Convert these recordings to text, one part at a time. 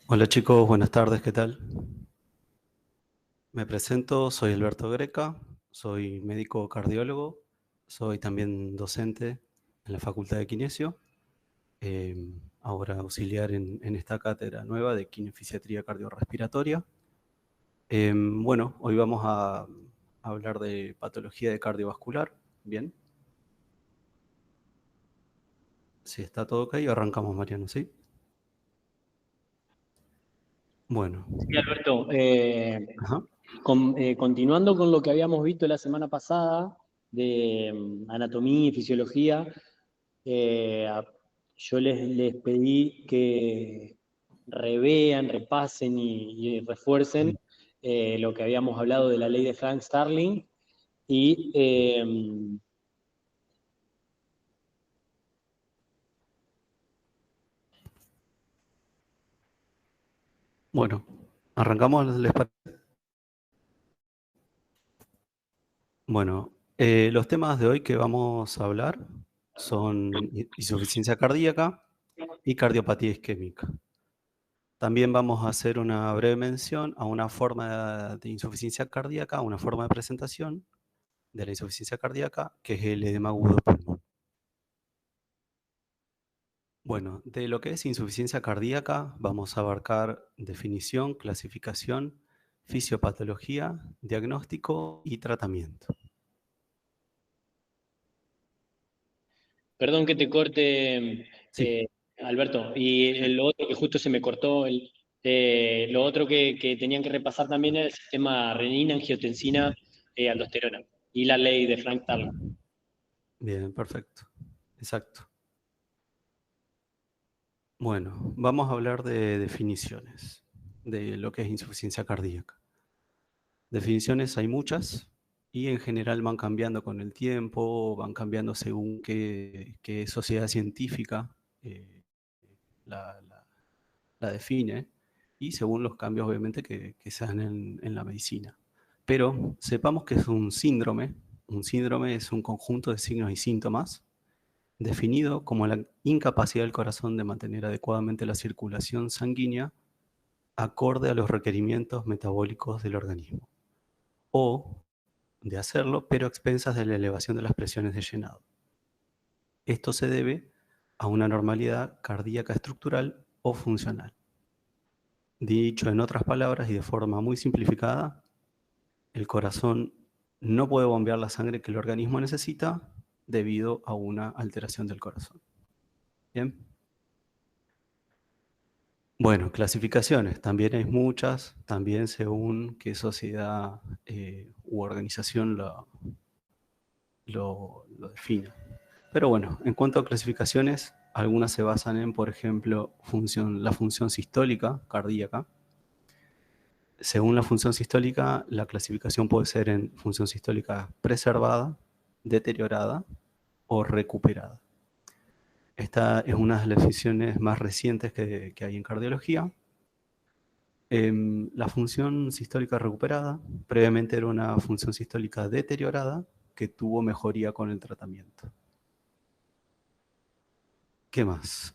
Hola chicos, buenas tardes, ¿qué tal? Me presento, soy Alberto Greca, soy médico cardiólogo, soy también docente en la Facultad de Kinesio, ahora auxiliar en esta cátedra nueva de kinefisiatría cardiorrespiratoria. Bueno, hoy vamos a hablar de patología de cardiovascular, ¿bien? Si está todo ok, arrancamos, Mariano, ¿sí? Bueno, Sí, Alberto, ajá, continuando con lo que habíamos visto la semana pasada de anatomía y fisiología, eh, a- yo les pedí que revean, repasen y refuercen lo que habíamos hablado de la ley de Frank Starling y bueno, arrancamos, ¿les parece? Bueno, los temas de hoy que vamos a hablar son insuficiencia cardíaca y cardiopatía isquémica. También vamos a hacer una breve mención a una forma de insuficiencia cardíaca, una forma de presentación de la insuficiencia cardíaca, que es el edema agudo de pulmón. Bueno, de lo que es insuficiencia cardíaca vamos a abarcar definición, clasificación, fisiopatología, diagnóstico y tratamiento. perdón que te corte, Sí. Alberto, y lo otro que justo se me cortó, lo otro que tenían que repasar también era el sistema renina, angiotensina, aldosterona y la ley de Frank Tarling. Bien, perfecto. Exacto. Bueno, vamos a hablar de definiciones de lo que es insuficiencia cardíaca. Definiciones hay muchas y en general van cambiando con el tiempo, van cambiando según qué sociedad científica eh, la, la- la define y según los cambios obviamente que se dan en la medicina. Pero sepamos que es un síndrome. Un síndrome es un conjunto de signos y síntomas definido como la incapacidad del corazón de mantener adecuadamente la circulación sanguínea acorde a los requerimientos metabólicos del organismo, o de hacerlo, pero a expensas de la elevación de las presiones de llenado. Esto se debe a una normalidad cardíaca estructural o funcional. Dicho en otras palabras y de forma muy simplificada, el corazón no puede bombear la sangre que el organismo necesita debido a una alteración del corazón. Bien. Bueno, clasificaciones, también hay muchas, también según qué sociedad u organización lo defina. Pero bueno, en cuanto a clasificaciones, algunas se basan en, por ejemplo, la función sistólica cardíaca. Según la función sistólica, la clasificación puede ser en función sistólica preservada, deteriorada o recuperada. Esta es una de las definiciones más recientes que hay en cardiología. La función sistólica recuperada previamente era una función sistólica deteriorada que tuvo mejoría con el tratamiento. ¿Qué más?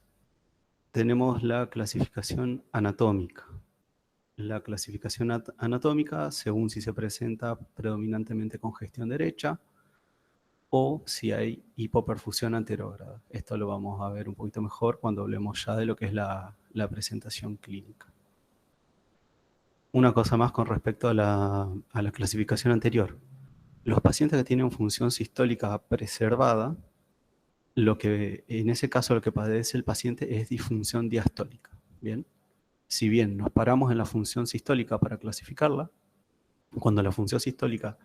Tenemos la clasificación anatómica. La clasificación anatómica, según si se presenta predominantemente congestión derecha o si hay hipoperfusión anterógrada. Esto lo vamos a ver un poquito mejor cuando hablemos ya de lo que es la presentación clínica. Una cosa más con respecto a la clasificación anterior. Los pacientes que tienen función sistólica preservada, en ese caso lo que padece el paciente es disfunción diastólica. Bien, si bien nos paramos en la función sistólica para clasificarla, cuando la función sistólica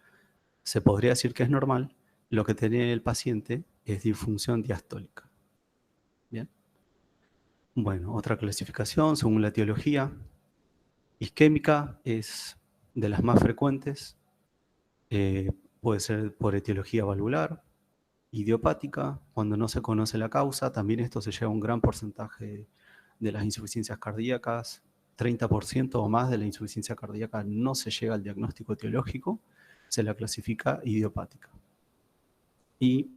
se podría decir que es normal, lo que tiene el paciente es disfunción diastólica. Bien, bueno, otra clasificación según la etiología. Isquémica es de las más frecuentes, eh, puede ser por etiología valvular, idiopática, cuando no se conoce la causa. También esto se lleva a un gran porcentaje de las insuficiencias cardíacas, 30% o más de la insuficiencia cardíaca no se llega al diagnóstico etiológico, se la clasifica idiopática. Y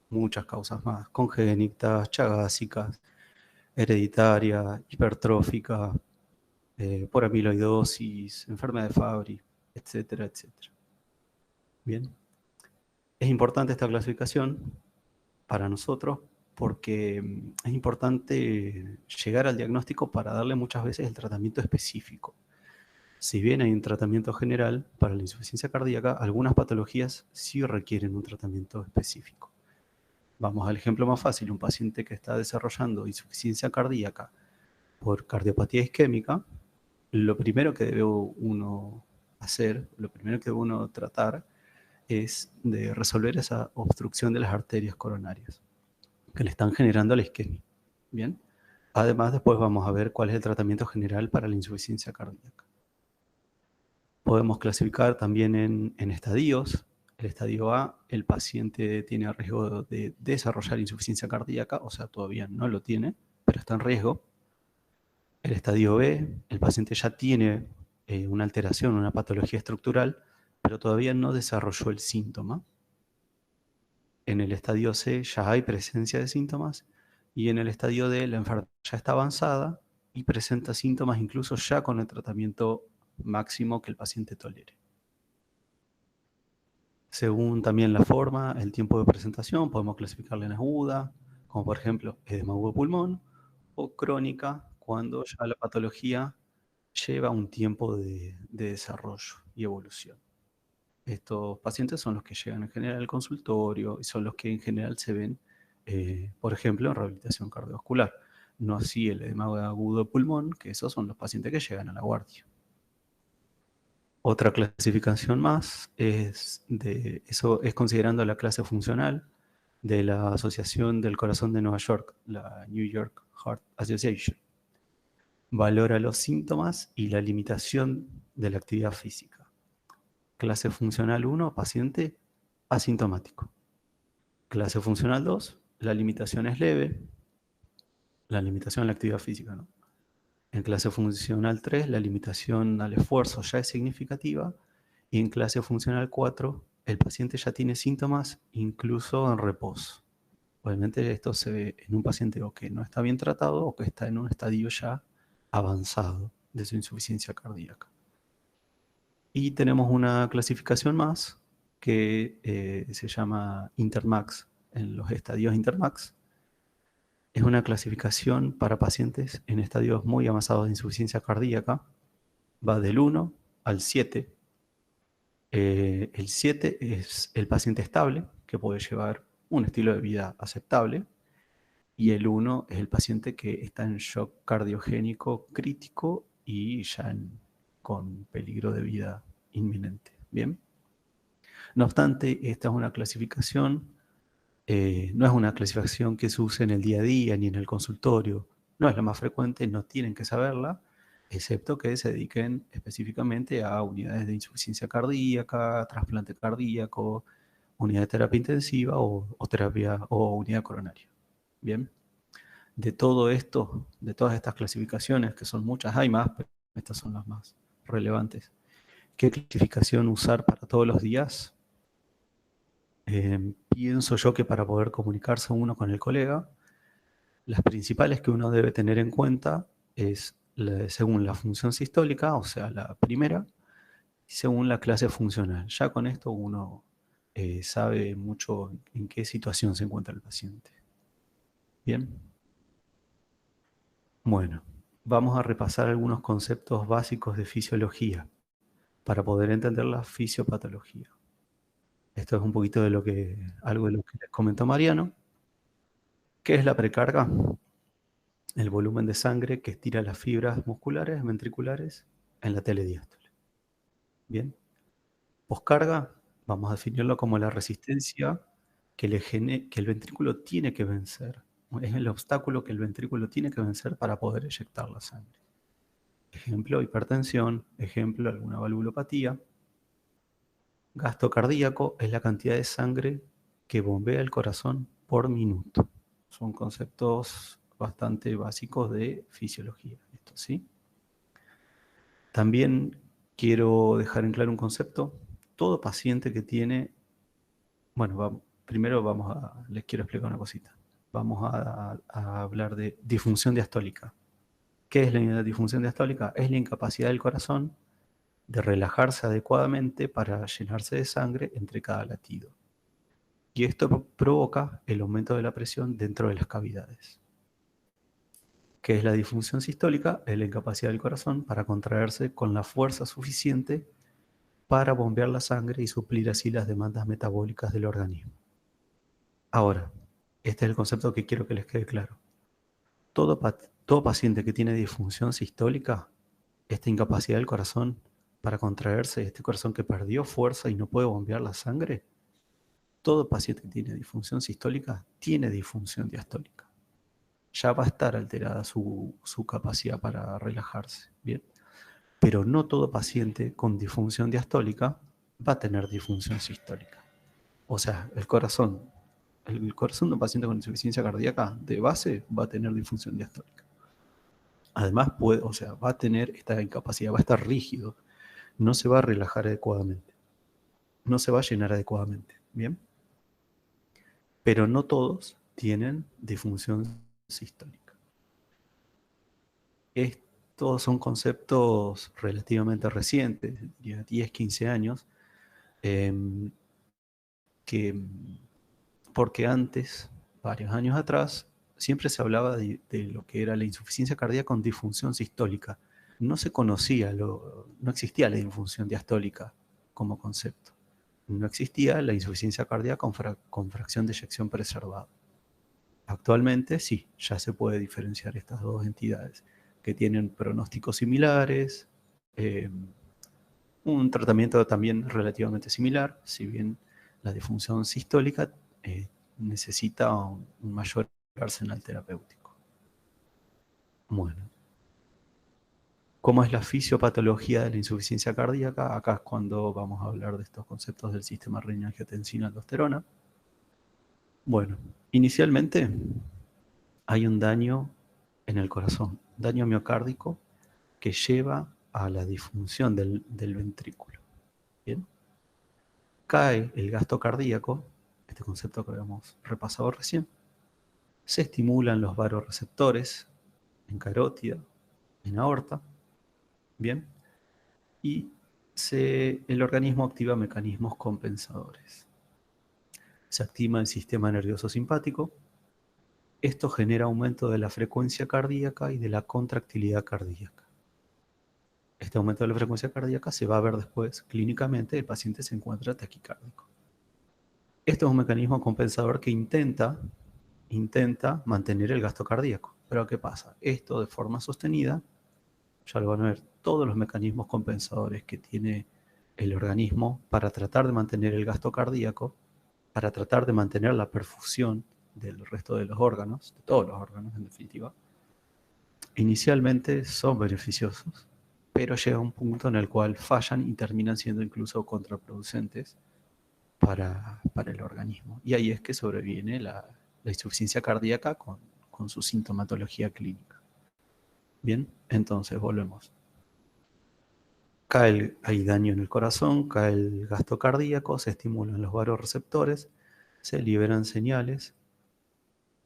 muchas causas más, congénitas, chagásicas, hereditaria, hipertrófica, por amiloidosis, enfermedad de Fabry, etcétera, etcétera. Bien. Es importante esta clasificación para nosotros porque es importante llegar al diagnóstico para darle muchas veces el tratamiento específico. Si bien hay un tratamiento general para la insuficiencia cardíaca, algunas patologías sí requieren un tratamiento específico. Vamos al ejemplo más fácil, un paciente que está desarrollando insuficiencia cardíaca por cardiopatía isquémica, lo primero que debe uno hacer, lo primero que debe uno tratar es de resolver esa obstrucción de las arterias coronarias que le están generando la isquemia. Bien. Además, después vamos a ver cuál es el tratamiento general para la insuficiencia cardíaca. Podemos clasificar también en estadios. El estadio A, el paciente tiene riesgo de desarrollar insuficiencia cardíaca, o sea, todavía no lo tiene, pero está en riesgo. El estadio B, el paciente ya tiene una alteración, una patología estructural, pero todavía no desarrolló el síntoma. En el estadio C ya hay presencia de síntomas y en el estadio D la enfermedad ya está avanzada y presenta síntomas incluso ya con el tratamiento máximo que el paciente tolere. Según también la forma, el tiempo de presentación, podemos clasificarla en aguda, como por ejemplo edema agudo de pulmón, o crónica, cuando ya la patología lleva un tiempo de desarrollo y evolución. Estos pacientes son los que llegan en general al consultorio y son los que en general se ven, por ejemplo, en rehabilitación cardiovascular. No así el edema agudo de pulmón, que esos son los pacientes que llegan a la guardia. Otra clasificación más eso es considerando la clase funcional de la Asociación del Corazón de Nueva York, la New York Heart Association. Valora los síntomas y la limitación de la actividad física. Clase funcional 1, paciente asintomático. Clase funcional 2, la limitación es leve, la limitación a la actividad física, ¿no? En clase funcional 3, la limitación al esfuerzo ya es significativa. Y en clase funcional 4, el paciente ya tiene síntomas incluso en reposo. Obviamente esto se ve en un paciente o que no está bien tratado o que está en un estadio ya avanzado de su insuficiencia cardíaca. Y tenemos una clasificación más que se llama Intermax, en los estadios Intermax. Es una clasificación para pacientes en estadios muy avanzados de insuficiencia cardíaca. Va del 1 al 7. El 7 es el paciente estable, que puede llevar un estilo de vida aceptable. Y el 1 es el paciente que está en shock cardiogénico crítico y ya con peligro de vida inminente. Bien. No obstante, esta es una clasificación, no es una clasificación que se use en el día a día ni en el consultorio. No es la más frecuente, no tienen que saberla, excepto que se dediquen específicamente a unidades de insuficiencia cardíaca, trasplante cardíaco, unidad de terapia intensiva o terapia o unidad coronaria. Bien. De todo esto, de todas estas clasificaciones, que son muchas, hay más, pero estas son las más relevantes. ¿Qué clasificación usar para todos los días? Pienso yo que para poder comunicarse uno con el colega, las principales que uno debe tener en cuenta es según la función sistólica, o sea, la primera, y según la clase funcional. Ya con esto uno sabe mucho en qué situación se encuentra el paciente. Bien. Bueno, vamos a repasar algunos conceptos básicos de fisiología para poder entender la fisiopatología. Esto es un poquito algo de lo que les comentó Mariano. ¿Qué es la precarga? El volumen de sangre que estira las fibras musculares ventriculares en la telediástole. Bien. Poscarga, vamos a definirlo como la resistencia que el ventrículo tiene que vencer. Es el obstáculo que el ventrículo tiene que vencer para poder eyectar la sangre. Ejemplo, hipertensión. Ejemplo, alguna valvulopatía. Gasto cardíaco es la cantidad de sangre que bombea el corazón por minuto. Son conceptos bastante básicos de fisiología. Esto, ¿sí? También quiero dejar en claro un concepto. Todo paciente que tiene... Bueno, primero les quiero explicar una cosita. Vamos a hablar de disfunción diastólica. ¿Qué es la disfunción diastólica? Es la incapacidad del corazón de relajarse adecuadamente para llenarse de sangre entre cada latido. Y esto provoca el aumento de la presión dentro de las cavidades. ¿Qué es la disfunción sistólica? Es la incapacidad del corazón para contraerse con la fuerza suficiente para bombear la sangre y suplir así las demandas metabólicas del organismo. Ahora, este es el concepto que quiero que les quede claro. Todo paciente que tiene disfunción sistólica, esta incapacidad del corazón para contraerse, este corazón que perdió fuerza y no puede bombear la sangre, todo paciente que tiene disfunción sistólica tiene disfunción diastólica. Ya va a estar alterada su capacidad para relajarse, ¿bien? Pero no todo paciente con disfunción diastólica va a tener disfunción sistólica. O sea, el corazón de un paciente con insuficiencia cardíaca de base va a tener disfunción diastólica. Además, va a tener esta incapacidad, va a estar rígido, no se va a relajar adecuadamente, no se va a llenar adecuadamente, ¿bien? Pero no todos tienen disfunción sistólica. Estos son conceptos relativamente recientes, diría 10, 15 años, porque antes, varios años atrás, siempre se hablaba de lo que era la insuficiencia cardíaca con disfunción sistólica. No se conocía, no existía la disfunción diastólica como concepto. No existía la insuficiencia cardíaca con fracción de eyección preservada. Actualmente sí, ya se puede diferenciar estas dos entidades que tienen pronósticos similares, un tratamiento también relativamente similar, si bien la disfunción sistólica necesita un mayor arsenal terapéutico. Bueno, ¿cómo es la fisiopatología de la insuficiencia cardíaca? Acá es cuando vamos a hablar de estos conceptos del sistema renina-angiotensina-aldosterona. Bueno, inicialmente hay un daño en el corazón, daño miocárdico que lleva a la disfunción del ventrículo. ¿Bien? Cae el gasto cardíaco, este concepto que habíamos repasado recién, se estimulan los varoreceptores en carótida, en aorta, ¿bien? Y el organismo activa mecanismos compensadores. Se activa el sistema nervioso simpático. Esto genera aumento de la frecuencia cardíaca y de la contractilidad cardíaca. Este aumento de la frecuencia cardíaca se va a ver después clínicamente, el paciente se encuentra taquicárdico. Esto es un mecanismo compensador que intenta mantener el gasto cardíaco. Pero ¿qué pasa? Esto de forma sostenida, ya lo van a ver, todos los mecanismos compensadores que tiene el organismo para tratar de mantener el gasto cardíaco, para tratar de mantener la perfusión del resto de los órganos, de todos los órganos en definitiva, inicialmente son beneficiosos, pero llega un punto en el cual fallan y terminan siendo incluso contraproducentes para el organismo. Y ahí es que sobreviene la insuficiencia cardíaca con su sintomatología clínica. Bien, entonces volvemos. Hay daño en el corazón, cae el gasto cardíaco, se estimulan los varoreceptores, se liberan señales,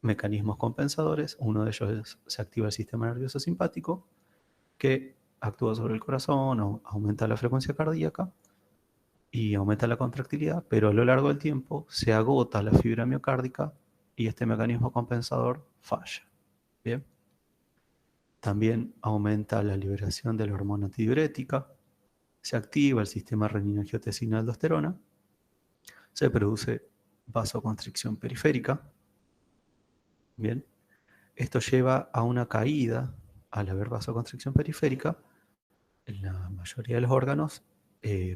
mecanismos compensadores. Uno de ellos se activa el sistema nervioso simpático, que actúa sobre el corazón, aumenta la frecuencia cardíaca y aumenta la contractilidad, pero a lo largo del tiempo se agota la fibra miocárdica y este mecanismo compensador falla. ¿Bien? También aumenta la liberación de la hormona antidiurética, se activa el sistema renina-angiotensina-aldosterona, se produce vasoconstricción periférica. Bien, esto lleva a una caída, al haber vasoconstricción periférica, en la mayoría de los órganos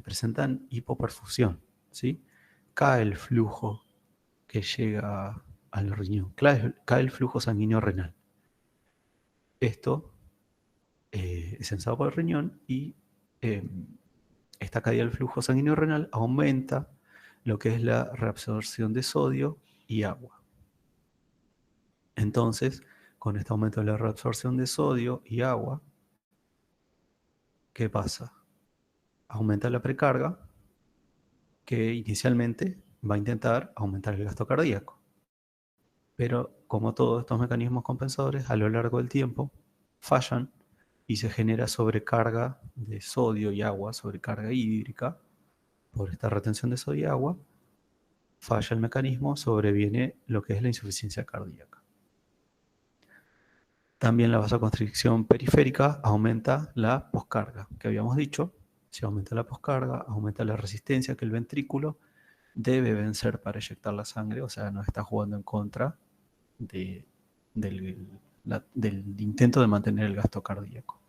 presentan hipoperfusión, ¿sí? Cae el flujo que llega al riñón, cae el flujo sanguíneo renal. Esto es sensado por el riñón y esta caída del flujo sanguíneo renal aumenta lo que es la reabsorción de sodio y agua. Entonces, con este aumento de la reabsorción de sodio y agua, ¿qué pasa? Aumenta la precarga, que inicialmente va a intentar aumentar el gasto cardíaco. Pero como todos estos mecanismos compensadores, a lo largo del tiempo fallan y se genera sobrecarga de sodio y agua, sobrecarga hídrica. Por esta retención de sodio y agua, falla el mecanismo, sobreviene lo que es la insuficiencia cardíaca. También la vasoconstricción periférica aumenta la poscarga, que habíamos dicho. Si aumenta la poscarga, aumenta la resistencia que el ventrículo debe vencer para eyectar la sangre, o sea, no está jugando en contra del intento de mantener el gasto cardíaco.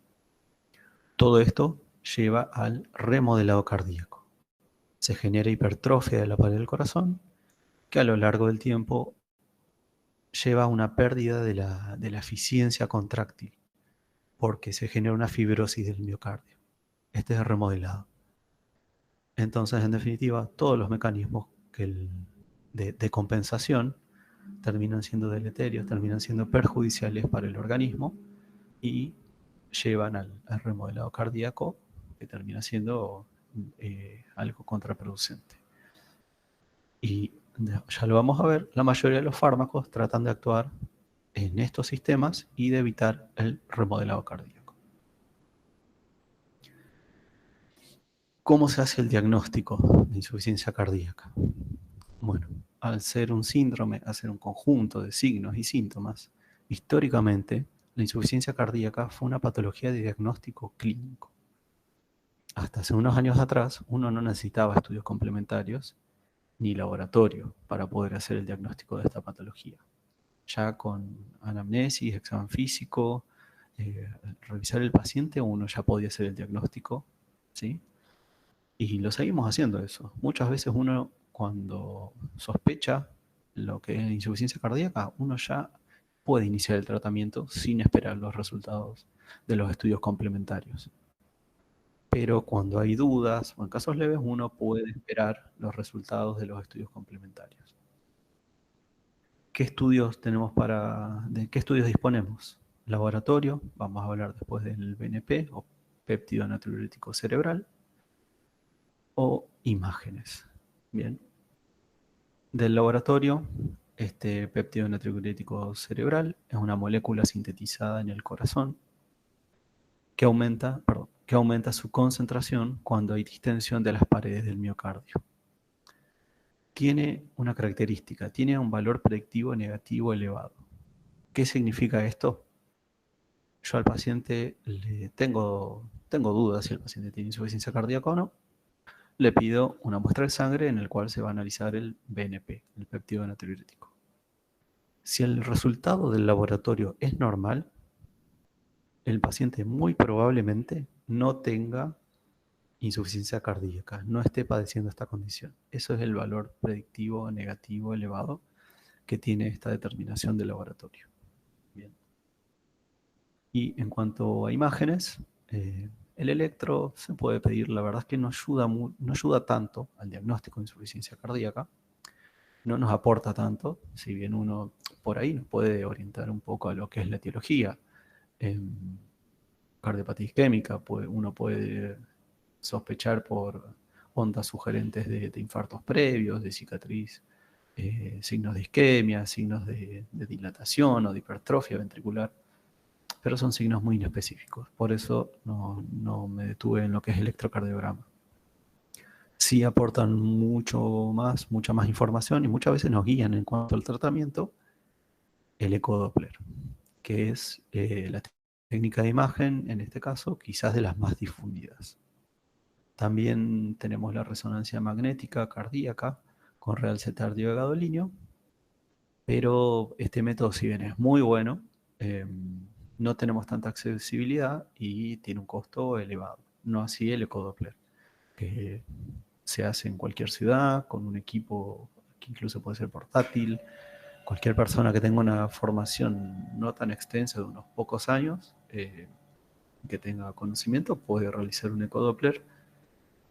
Todo esto lleva al remodelado cardíaco. Se genera hipertrofia de la pared del corazón, que a lo largo del tiempo lleva a una pérdida de la eficiencia contráctil, porque se genera una fibrosis del miocardio. Este es el remodelado. Entonces, en definitiva, todos los mecanismos de compensación terminan siendo deleterios, terminan siendo perjudiciales para el organismo y llevan al remodelado cardíaco, que termina siendo algo contraproducente. Y ya lo vamos a ver, la mayoría de los fármacos tratan de actuar en estos sistemas y de evitar el remodelado cardíaco. ¿Cómo se hace el diagnóstico de insuficiencia cardíaca? Bueno, al ser un síndrome, al ser un conjunto de signos y síntomas, históricamente la insuficiencia cardíaca fue una patología de diagnóstico clínico. Hasta hace unos años atrás, uno no necesitaba estudios complementarios ni laboratorio para poder hacer el diagnóstico de esta patología. Ya con anamnesis, examen físico, revisar el paciente, uno ya podía hacer el diagnóstico, ¿sí? Y lo seguimos haciendo eso. Muchas veces uno, cuando sospecha lo que es insuficiencia cardíaca, uno ya puede iniciar el tratamiento sin esperar los resultados de los estudios complementarios. Pero cuando hay dudas o en casos leves, uno puede esperar los resultados de los estudios complementarios. ¿Qué estudios tenemos de qué estudios disponemos? Laboratorio, vamos a hablar después del BNP o péptido natriurético cerebral, o imágenes. Bien. Del laboratorio, este péptido natriurético cerebral es una molécula sintetizada en el corazón que aumenta su concentración cuando hay distensión de las paredes del miocardio. Tiene una característica, tiene un valor predictivo negativo elevado. ¿Qué significa esto? Yo al paciente tengo dudas si el paciente tiene insuficiencia cardíaca o no. Le pido una muestra de sangre en el cual se va a analizar el BNP, el péptido natriurético. Si el resultado del laboratorio es normal, el paciente muy probablemente no tenga insuficiencia cardíaca, no esté padeciendo esta condición. Eso es el valor predictivo negativo elevado que tiene esta determinación del laboratorio. Bien. Y en cuanto a imágenes, el electro se puede pedir, la verdad es que no ayuda tanto al diagnóstico de insuficiencia cardíaca, no nos aporta tanto, si bien uno por ahí nos puede orientar un poco a lo que es la etiología. Cardiopatía isquémica, uno puede sospechar por ondas sugerentes de infartos previos, de cicatriz, signos de isquemia, signos de dilatación o de hipertrofia ventricular, pero son signos muy inespecíficos, por eso no me detuve en lo que es electrocardiograma. Sí aportan mucha más información y muchas veces nos guían en cuanto al tratamiento, el ecodoppler, que es la técnica de imagen, en este caso, quizás de las más difundidas. También tenemos la resonancia magnética cardíaca con realce tardío de gadolinio, pero este método, si bien es muy bueno, no tenemos tanta accesibilidad y tiene un costo elevado. No así el ecodoppler, que se hace en cualquier ciudad, con un equipo que incluso puede ser portátil. Cualquier persona que tenga una formación no tan extensa de unos pocos años, que tenga conocimiento, puede realizar un ecodoppler.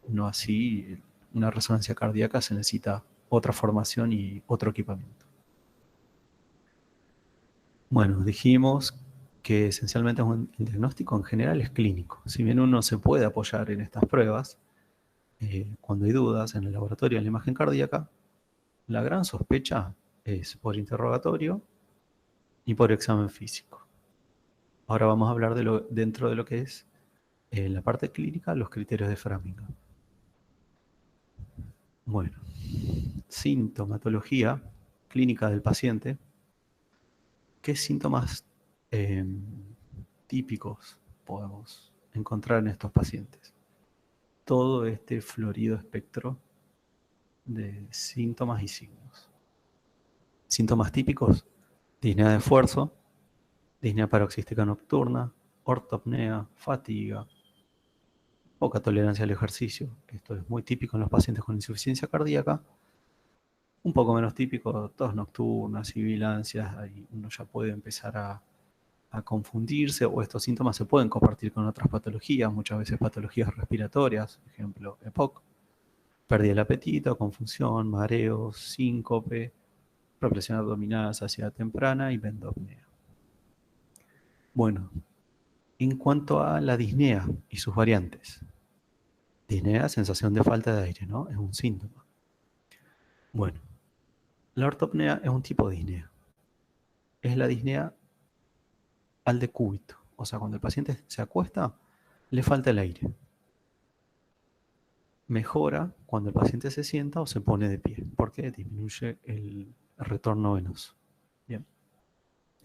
No así, una resonancia cardíaca se necesita otra formación y otro equipamiento. Bueno, dijimos que esencialmente el diagnóstico en general es clínico. Si bien uno se puede apoyar en estas pruebas, cuando hay dudas en el laboratorio de la imagen cardíaca, la gran sospecha es por interrogatorio y por examen físico. Ahora vamos a hablar dentro de lo que es la parte clínica, los criterios de Framingham. Bueno, sintomatología clínica del paciente. ¿Qué síntomas eh, típicos podemos encontrar en estos pacientes? Todo este florido espectro de síntomas y signos. Síntomas típicos: disnea de esfuerzo, disnea paroxística nocturna, ortopnea, fatiga, poca tolerancia al ejercicio. Esto es muy típico en los pacientes con insuficiencia cardíaca. Un poco menos típico, tos nocturna, sibilancias. Ahí uno ya puede empezar a confundirse, o estos síntomas se pueden compartir con otras patologías, muchas veces patologías respiratorias, por ejemplo, EPOC, pérdida del apetito, confusión, mareos, síncope, represión abdominal, saciedad temprana y vendopnea. Bueno, en cuanto a la disnea y sus variantes. Disnea, sensación de falta de aire, ¿no? Es un síntoma. Bueno, la ortopnea es un tipo de disnea. Es la disnea al decúbito. O sea, cuando el paciente se acuesta, le falta el aire. Mejora cuando el paciente se sienta o se pone de pie, porque disminuye el retorno venoso. Bien.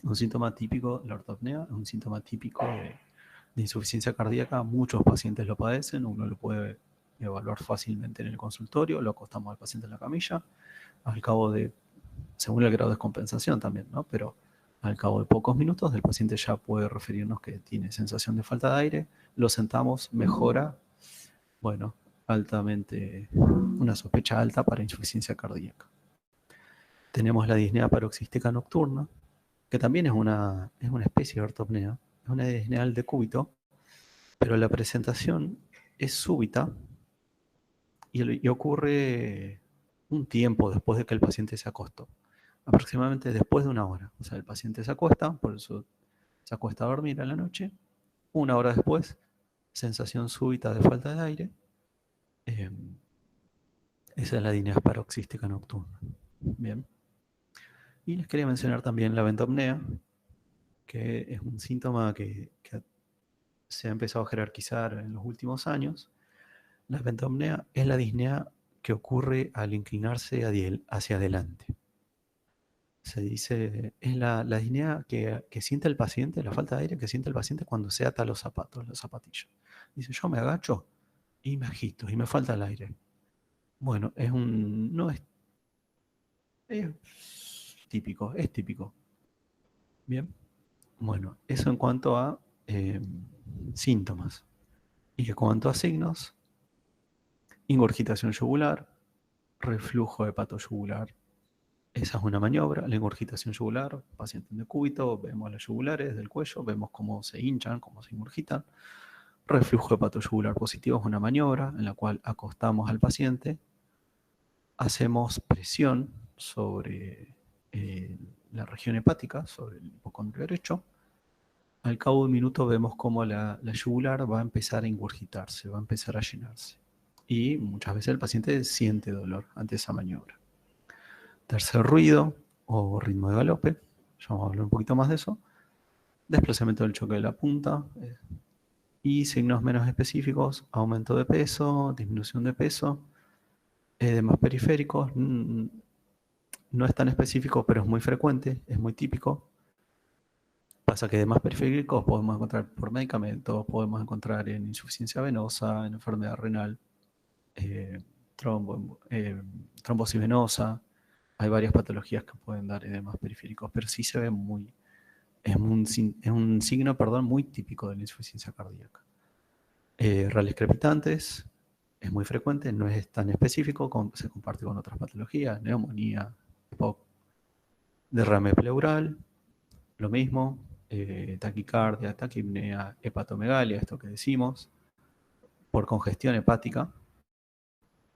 Un síntoma típico, la ortopnea, es un síntoma típico de insuficiencia cardíaca. Muchos pacientes lo padecen, uno lo puede evaluar fácilmente en el consultorio, lo acostamos al paciente en la camilla, al cabo de, según el grado de descompensación también, ¿no? Pero al cabo de pocos minutos el paciente ya puede referirnos que tiene sensación de falta de aire, lo sentamos, mejora, bueno, altamente, una sospecha alta para insuficiencia cardíaca. Tenemos la disnea paroxística nocturna, que también es una especie de ortopnea, es una disnea al decúbito, pero la presentación es súbita y ocurre un tiempo después de que el paciente se acostó, aproximadamente después de una hora. O sea, el paciente se acuesta, por eso se acuesta a dormir a la noche, una hora después, sensación súbita de falta de aire. eh, Esa es la disnea paroxística nocturna. Bien. Y les quería mencionar también la ventopnea, que es un síntoma que se ha empezado a jerarquizar en los últimos años. La ventopnea es la disnea que ocurre al inclinarse hacia adelante. Se dice, es la disnea que siente el paciente, la falta de aire que siente el paciente cuando se ata los zapatos, los zapatillos. Dice, yo me agacho y me agito y me falta el aire. Bueno, no es típico, es típico. Bien. Bueno, eso en cuanto a síntomas. Y en cuanto a signos, ingurgitación yugular, reflujo hepatoyugular. Esa es una maniobra, la ingurgitación yugular, paciente en decúbito, vemos las yugulares del cuello, vemos cómo se hinchan, cómo se ingurgitan. Reflujo hepatoyugular positivo es una maniobra en la cual acostamos al paciente, hacemos presión sobre la región hepática, sobre el hipocondrio derecho. Al cabo de un minuto vemos cómo la yugular va a empezar a ingurgitarse, va a empezar a llenarse. Y muchas veces el paciente siente dolor ante esa maniobra. Tercer ruido o ritmo de galope, ya vamos a hablar un poquito más de eso. Desplazamiento del choque de la punta. Y signos menos específicos, aumento de peso, disminución de peso. Edemas periféricos, no es tan específico, pero es muy frecuente, es muy típico. Pasa que edemas periféricos podemos encontrar por medicamentos, podemos encontrar en insuficiencia venosa, en enfermedad renal, trombosis venosa. Hay varias patologías que pueden dar edemas periféricos, pero sí se ve es un signo, perdón, muy típico de la insuficiencia cardíaca. Rales crepitantes, es muy frecuente, no es tan específico, se comparte con otras patologías, neumonía, EPOC, derrame pleural, lo mismo, taquicardia, taquipnea, hepatomegalia, esto que decimos, por congestión hepática,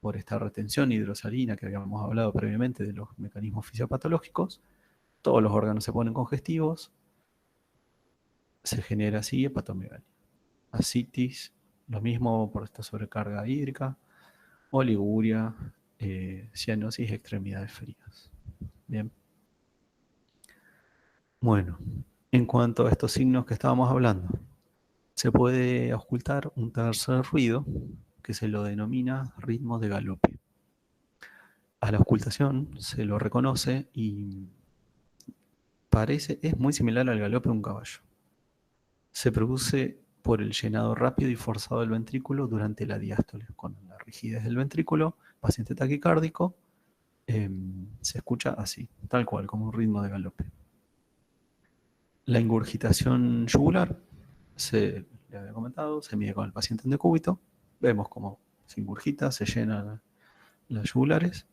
por esta retención hidrosalina que habíamos hablado previamente de los mecanismos fisiopatológicos. Todos los órganos se ponen congestivos, se genera así hepatomegalia. Ascitis, lo mismo por esta sobrecarga hídrica, oliguria, cianosis, extremidades frías. Bien. Bueno, En cuanto a estos signos que estábamos hablando, se puede ocultar un tercer ruido que se lo denomina ritmo de galope. A la ocultación se lo reconoce y es muy similar al galope de un caballo. Se produce por el llenado rápido y forzado del ventrículo durante la diástole. Con la rigidez del ventrículo, paciente taquicárdico, se escucha así, tal cual, como un ritmo de galope. La ingurgitación yugular, le había comentado, se mide con el paciente en decúbito. Vemos cómo se ingurgita, se llenan las yugulares.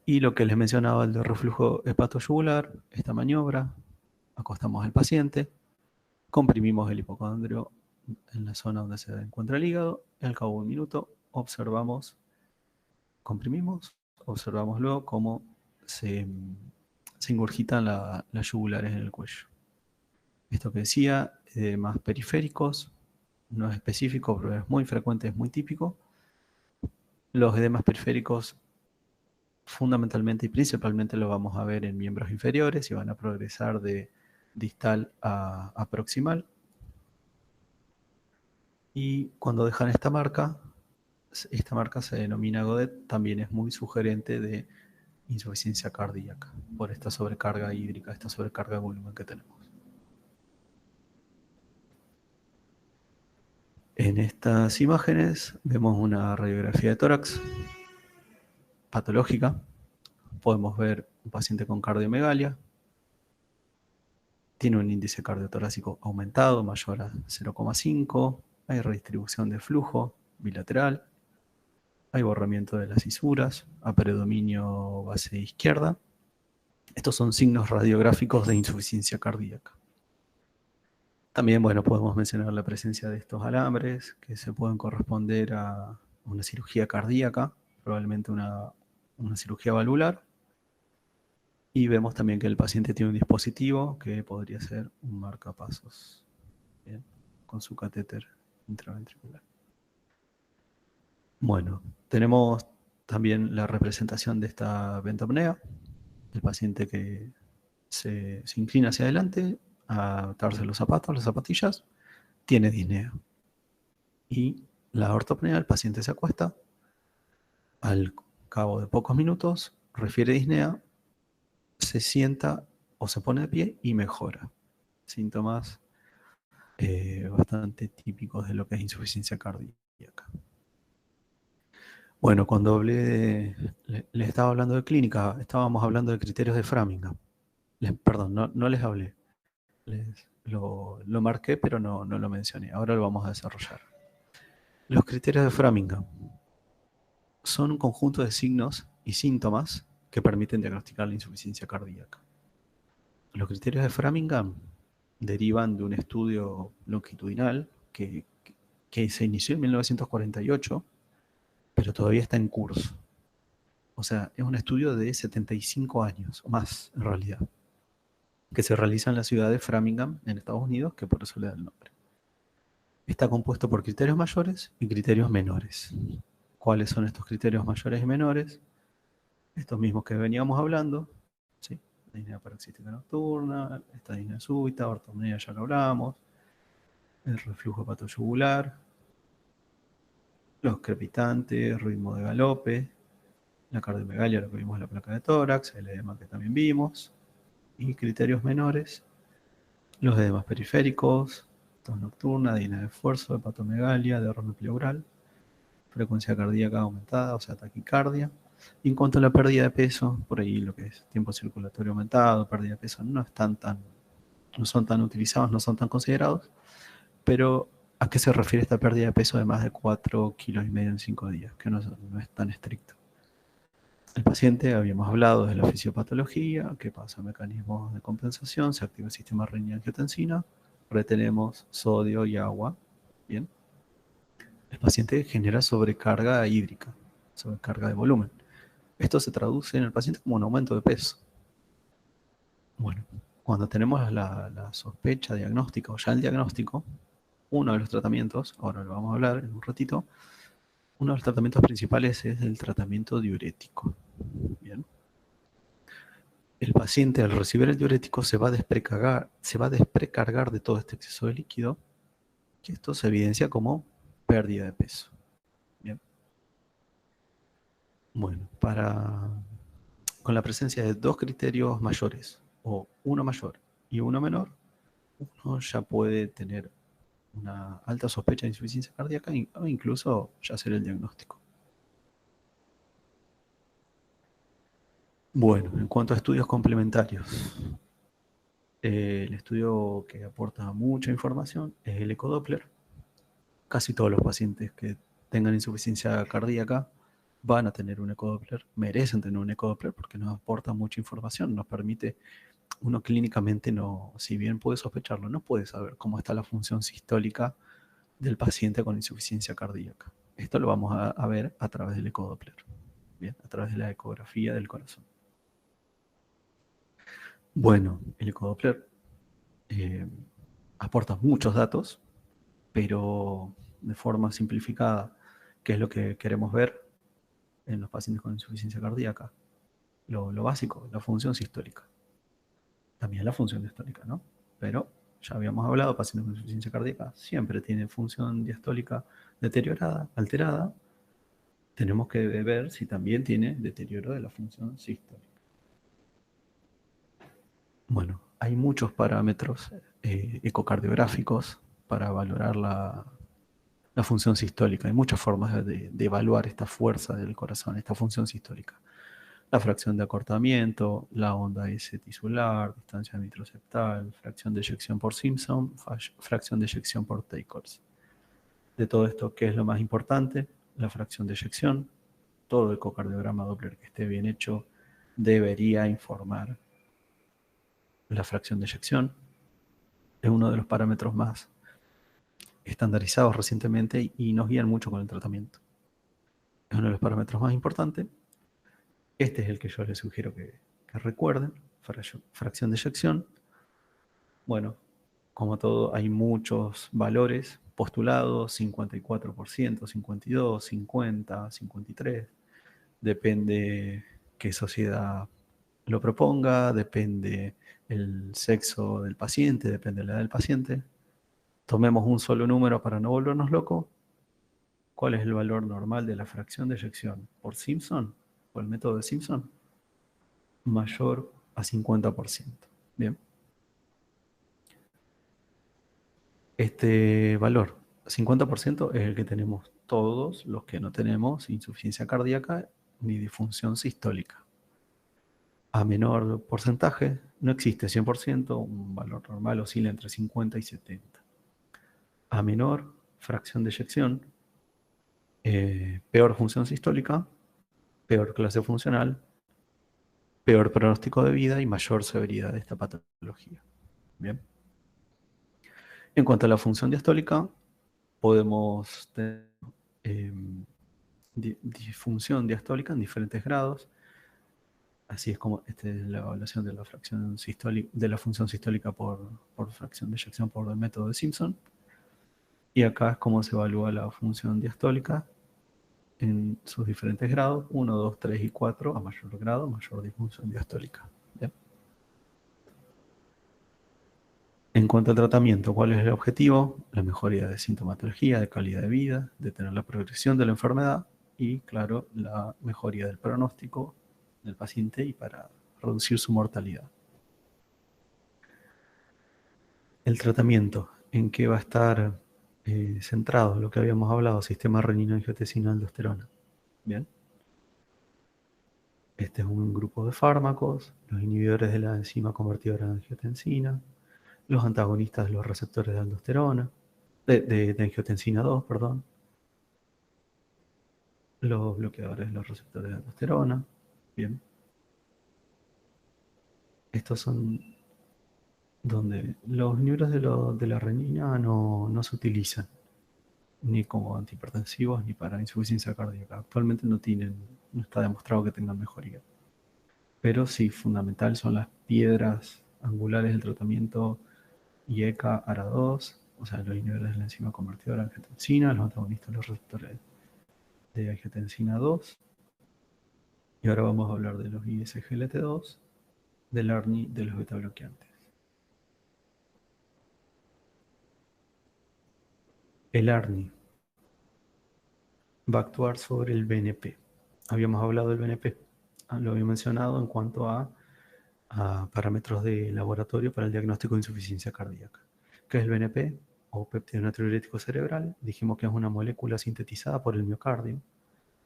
Y lo que les mencionaba, el de reflujo hepatoyugular, esta maniobra, acostamos al paciente, comprimimos el hipocondrio en la zona donde se encuentra el hígado, y al cabo de un minuto comprimimos, observamos luego cómo se ingurgitan las yugulares en el cuello. Esto que decía, más periféricos, no es específico, pero es muy frecuente, es muy típico. Los edemas periféricos fundamentalmente y principalmente lo vamos a ver en miembros inferiores y van a progresar de distal a proximal. Y cuando dejan esta marca se denomina Godet, también es muy sugerente de insuficiencia cardíaca por esta sobrecarga hídrica, esta sobrecarga de volumen que tenemos. En estas imágenes vemos una radiografía de tórax patológica. Podemos ver un paciente con cardiomegalia. Tiene un índice cardiotorácico aumentado, mayor a 0,5. Hay redistribución de flujo bilateral. Hay borramiento de las fisuras, a predominio base izquierda. Estos son signos radiográficos de insuficiencia cardíaca. También, bueno, podemos mencionar la presencia de estos alambres que se pueden corresponder a una cirugía cardíaca, probablemente una cirugía valvular. Y vemos también que el paciente tiene un dispositivo que podría ser un marcapasos, ¿bien? Con su catéter intraventricular. Bueno, tenemos también la representación de esta ventopnea, el paciente que se inclina hacia adelante a atarse los zapatos, las zapatillas, tiene disnea. Y la ortopnea, el paciente se acuesta, al cabo de pocos minutos refiere disnea, se sienta o se pone de pie y mejora. Síntomas bastante típicos de lo que es insuficiencia cardíaca. Bueno, cuando les estaba hablando de clínica, estábamos hablando de criterios de Framingham. Perdón, no les hablé. Lo marqué, pero no lo mencioné. Ahora lo vamos a desarrollar. Los criterios de Framingham son un conjunto de signos y síntomas que permiten diagnosticar la insuficiencia cardíaca. Los criterios de Framingham derivan de un estudio longitudinal que se inició en 1948, pero todavía está en curso. O sea, es un estudio de 75 años, o más en realidad, que se realiza en la ciudad de Framingham, en Estados Unidos, que por eso le da el nombre. Está compuesto por criterios mayores y criterios menores. ¿Cuáles son estos criterios mayores y menores? Estos mismos que veníamos hablando, ¿sí? Disnea paroxística nocturna, esta disnea súbita, ortopnea ya lo hablamos, el reflujo hepatoyugular, los crepitantes, ritmo de galope, la cardiomegalia, lo que vimos en la placa de tórax, el edema que también vimos, y criterios menores, los edemas periféricos, tos nocturna, disnea de esfuerzo, hepatomegalia, derrame pleural, frecuencia cardíaca aumentada, o sea, taquicardia. Y en cuanto a la pérdida de peso, por ahí lo que es tiempo circulatorio aumentado, pérdida de peso, no son tan utilizados, no son tan considerados, pero ¿a qué se refiere esta pérdida de peso de más de 4,5 kilos en 5 días? Que no es tan estricto. El paciente, habíamos hablado de la fisiopatología, qué pasa, mecanismos de compensación, se activa el sistema renina-angiotensina, retenemos sodio y agua, ¿bien? El paciente genera sobrecarga hídrica, sobrecarga de volumen. Esto se traduce en el paciente como un aumento de peso. Bueno, cuando tenemos la sospecha diagnóstica o ya el diagnóstico, uno de los tratamientos, ahora lo vamos a hablar en un ratito, uno de los tratamientos principales es el tratamiento diurético. Bien. el paciente al recibir el diurético se va a desprecargar de todo este exceso de líquido, que esto se evidencia como pérdida de peso. Bien. Bueno, con la presencia de dos criterios mayores, o uno mayor y uno menor, uno ya puede tener una alta sospecha de insuficiencia cardíaca o incluso ya hacer el diagnóstico. Bueno, en cuanto a estudios complementarios, el estudio que aporta mucha información es el ecodoppler. Casi todos los pacientes que tengan insuficiencia cardíaca van a tener un ecodoppler, merecen tener un ecodoppler porque nos aporta mucha información, nos permite, uno clínicamente no, si bien puede sospecharlo, no puede saber cómo está la función sistólica del paciente con insuficiencia cardíaca. Esto lo vamos a ver a través del ecodoppler, bien, a través de la ecografía del corazón. Bueno, el ecodoppler aporta muchos datos, pero de forma simplificada, ¿qué es lo que queremos ver en los pacientes con insuficiencia cardíaca? Lo básico, la función sistólica. También la función diastólica, ¿no? Pero ya habíamos hablado, pacientes con insuficiencia cardíaca siempre tienen función diastólica deteriorada, alterada. Tenemos que ver si también tiene deterioro de la función sistólica. Bueno, hay muchos parámetros ecocardiográficos para valorar la función sistólica. Hay muchas formas de evaluar esta fuerza del corazón, esta función sistólica. La fracción de acortamiento, la onda S tisular, distancia mitroseptal, fracción de eyección por Simpson, fracción de eyección por Takers. De todo esto, ¿qué es lo más importante? La fracción de eyección. Todo ecocardiograma Doppler que esté bien hecho debería informar la fracción de eyección. Es uno de los parámetros más estandarizados recientemente y nos guían mucho con el tratamiento. Es uno de los parámetros más importantes. Este es el que yo les sugiero que recuerden, fracción de eyección. Bueno, como todo, hay muchos valores postulados, 54%, 52%, 50%, 53%. Depende qué sociedad lo proponga, depende el sexo del paciente, depende la edad del paciente. Tomemos un solo número para no volvernos locos. ¿Cuál es el valor normal de la fracción de eyección por Simpson? Por el método de Simpson. Mayor a 50%. Bien. Este valor, 50%, es el que tenemos todos los que no tenemos insuficiencia cardíaca ni disfunción sistólica. A menor porcentaje, no existe 100%, un valor normal oscila entre 50 y 70. A menor fracción de eyección, peor función sistólica, peor clase funcional, peor pronóstico de vida y mayor severidad de esta patología. Bien. En cuanto a la función diastólica, podemos tener disfunción diastólica en diferentes grados. Así es como la evaluación de la fracción sistólica, de la función sistólica por fracción de eyección por el método de Simpson. Y acá es como se evalúa la función diastólica en sus diferentes grados, 1, 2, 3 y 4, a mayor grado, mayor disfunción diastólica. ¿Bien? En cuanto al tratamiento, ¿cuál es el objetivo? La mejoría de sintomatología, de calidad de vida, detener la progresión de la enfermedad y, claro, la mejoría del pronóstico del paciente y para reducir su mortalidad. El tratamiento, ¿en qué va a estar centrado? Lo que habíamos hablado, sistema renina-angiotensina-aldosterona. Bien. Este es un grupo de fármacos, los inhibidores de la enzima convertidora de angiotensina, los antagonistas de los receptores de aldosterona, de angiotensina 2, perdón, los bloqueadores de los receptores de aldosterona. Bien. Estos son donde los inhibidores de la renina no se utilizan ni como antihipertensivos ni para insuficiencia cardíaca. Actualmente no está demostrado que tengan mejoría. Pero sí, fundamental son las piedras angulares del tratamiento IECA ARA2, o sea, los inhibidores de la enzima convertidora de angiotensina, los antagonistas de los receptores de angiotensina 2. Y ahora vamos a hablar de los ISGLT2 del ARNI de los beta bloqueantes. El ARNI va a actuar sobre el BNP. Habíamos hablado del BNP, lo había mencionado en cuanto a parámetros de laboratorio para el diagnóstico de insuficiencia cardíaca. ¿Qué es el BNP? O péptido natriurético cerebral. Dijimos que es una molécula sintetizada por el miocardio,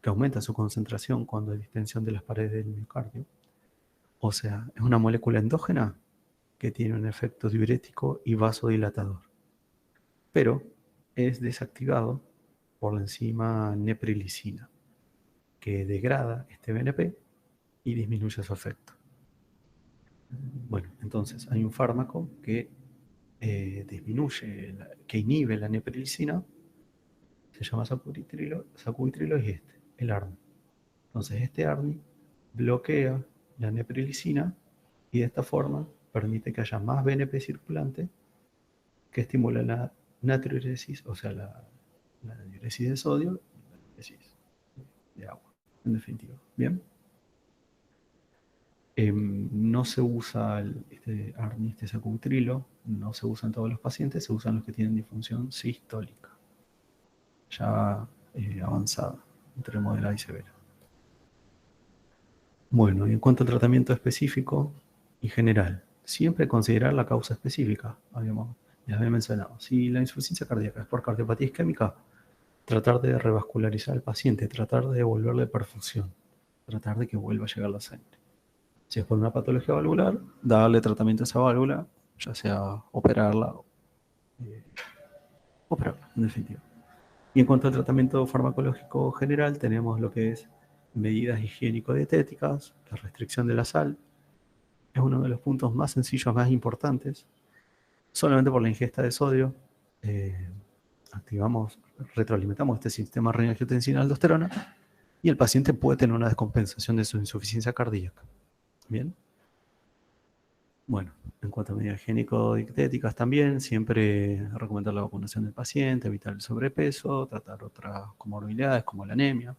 que aumenta su concentración cuando hay distensión de las paredes del miocardio. O sea, es una molécula endógena que tiene un efecto diurético y vasodilatador, pero es desactivado por la enzima neprilicina, que degrada este BNP y disminuye su efecto. Bueno, entonces hay un fármaco que que inhibe la neprilicina, se llama sacubitrilo y el ARNI. Entonces este ARNI bloquea la neprilicina y de esta forma permite que haya más BNP circulante que estimula la natriuresis, o sea, la diuresis de sodio y la diuresis de agua, en definitiva. Bien. No se usa este ARNI, este sacubitrilo, no se usa en todos los pacientes, se usan los que tienen disfunción sistólica, ya avanzada, entre moderada y severa. Bueno, y en cuanto al tratamiento específico y general, siempre considerar la causa específica, ya había mencionado. Si la insuficiencia cardíaca es por cardiopatía isquémica, tratar de revascularizar al paciente, tratar de devolverle perfusión, tratar de que vuelva a llegar la sangre. Si es por una patología valvular, darle tratamiento a esa válvula, ya sea operarla, eh, en definitiva. Y en cuanto al tratamiento farmacológico general, tenemos lo que es medidas higiénico-dietéticas, la restricción de la sal, es uno de los puntos más sencillos, más importantes. Solamente por la ingesta de sodio, eh, retroalimentamos este sistema renina-angiotensina-aldosterona y el paciente puede tener una descompensación de su insuficiencia cardíaca. Bien. Bueno, en cuanto a medidas higiénico-dietéticas también, siempre recomendar la vacunación del paciente, evitar el sobrepeso, tratar otras comorbilidades como la anemia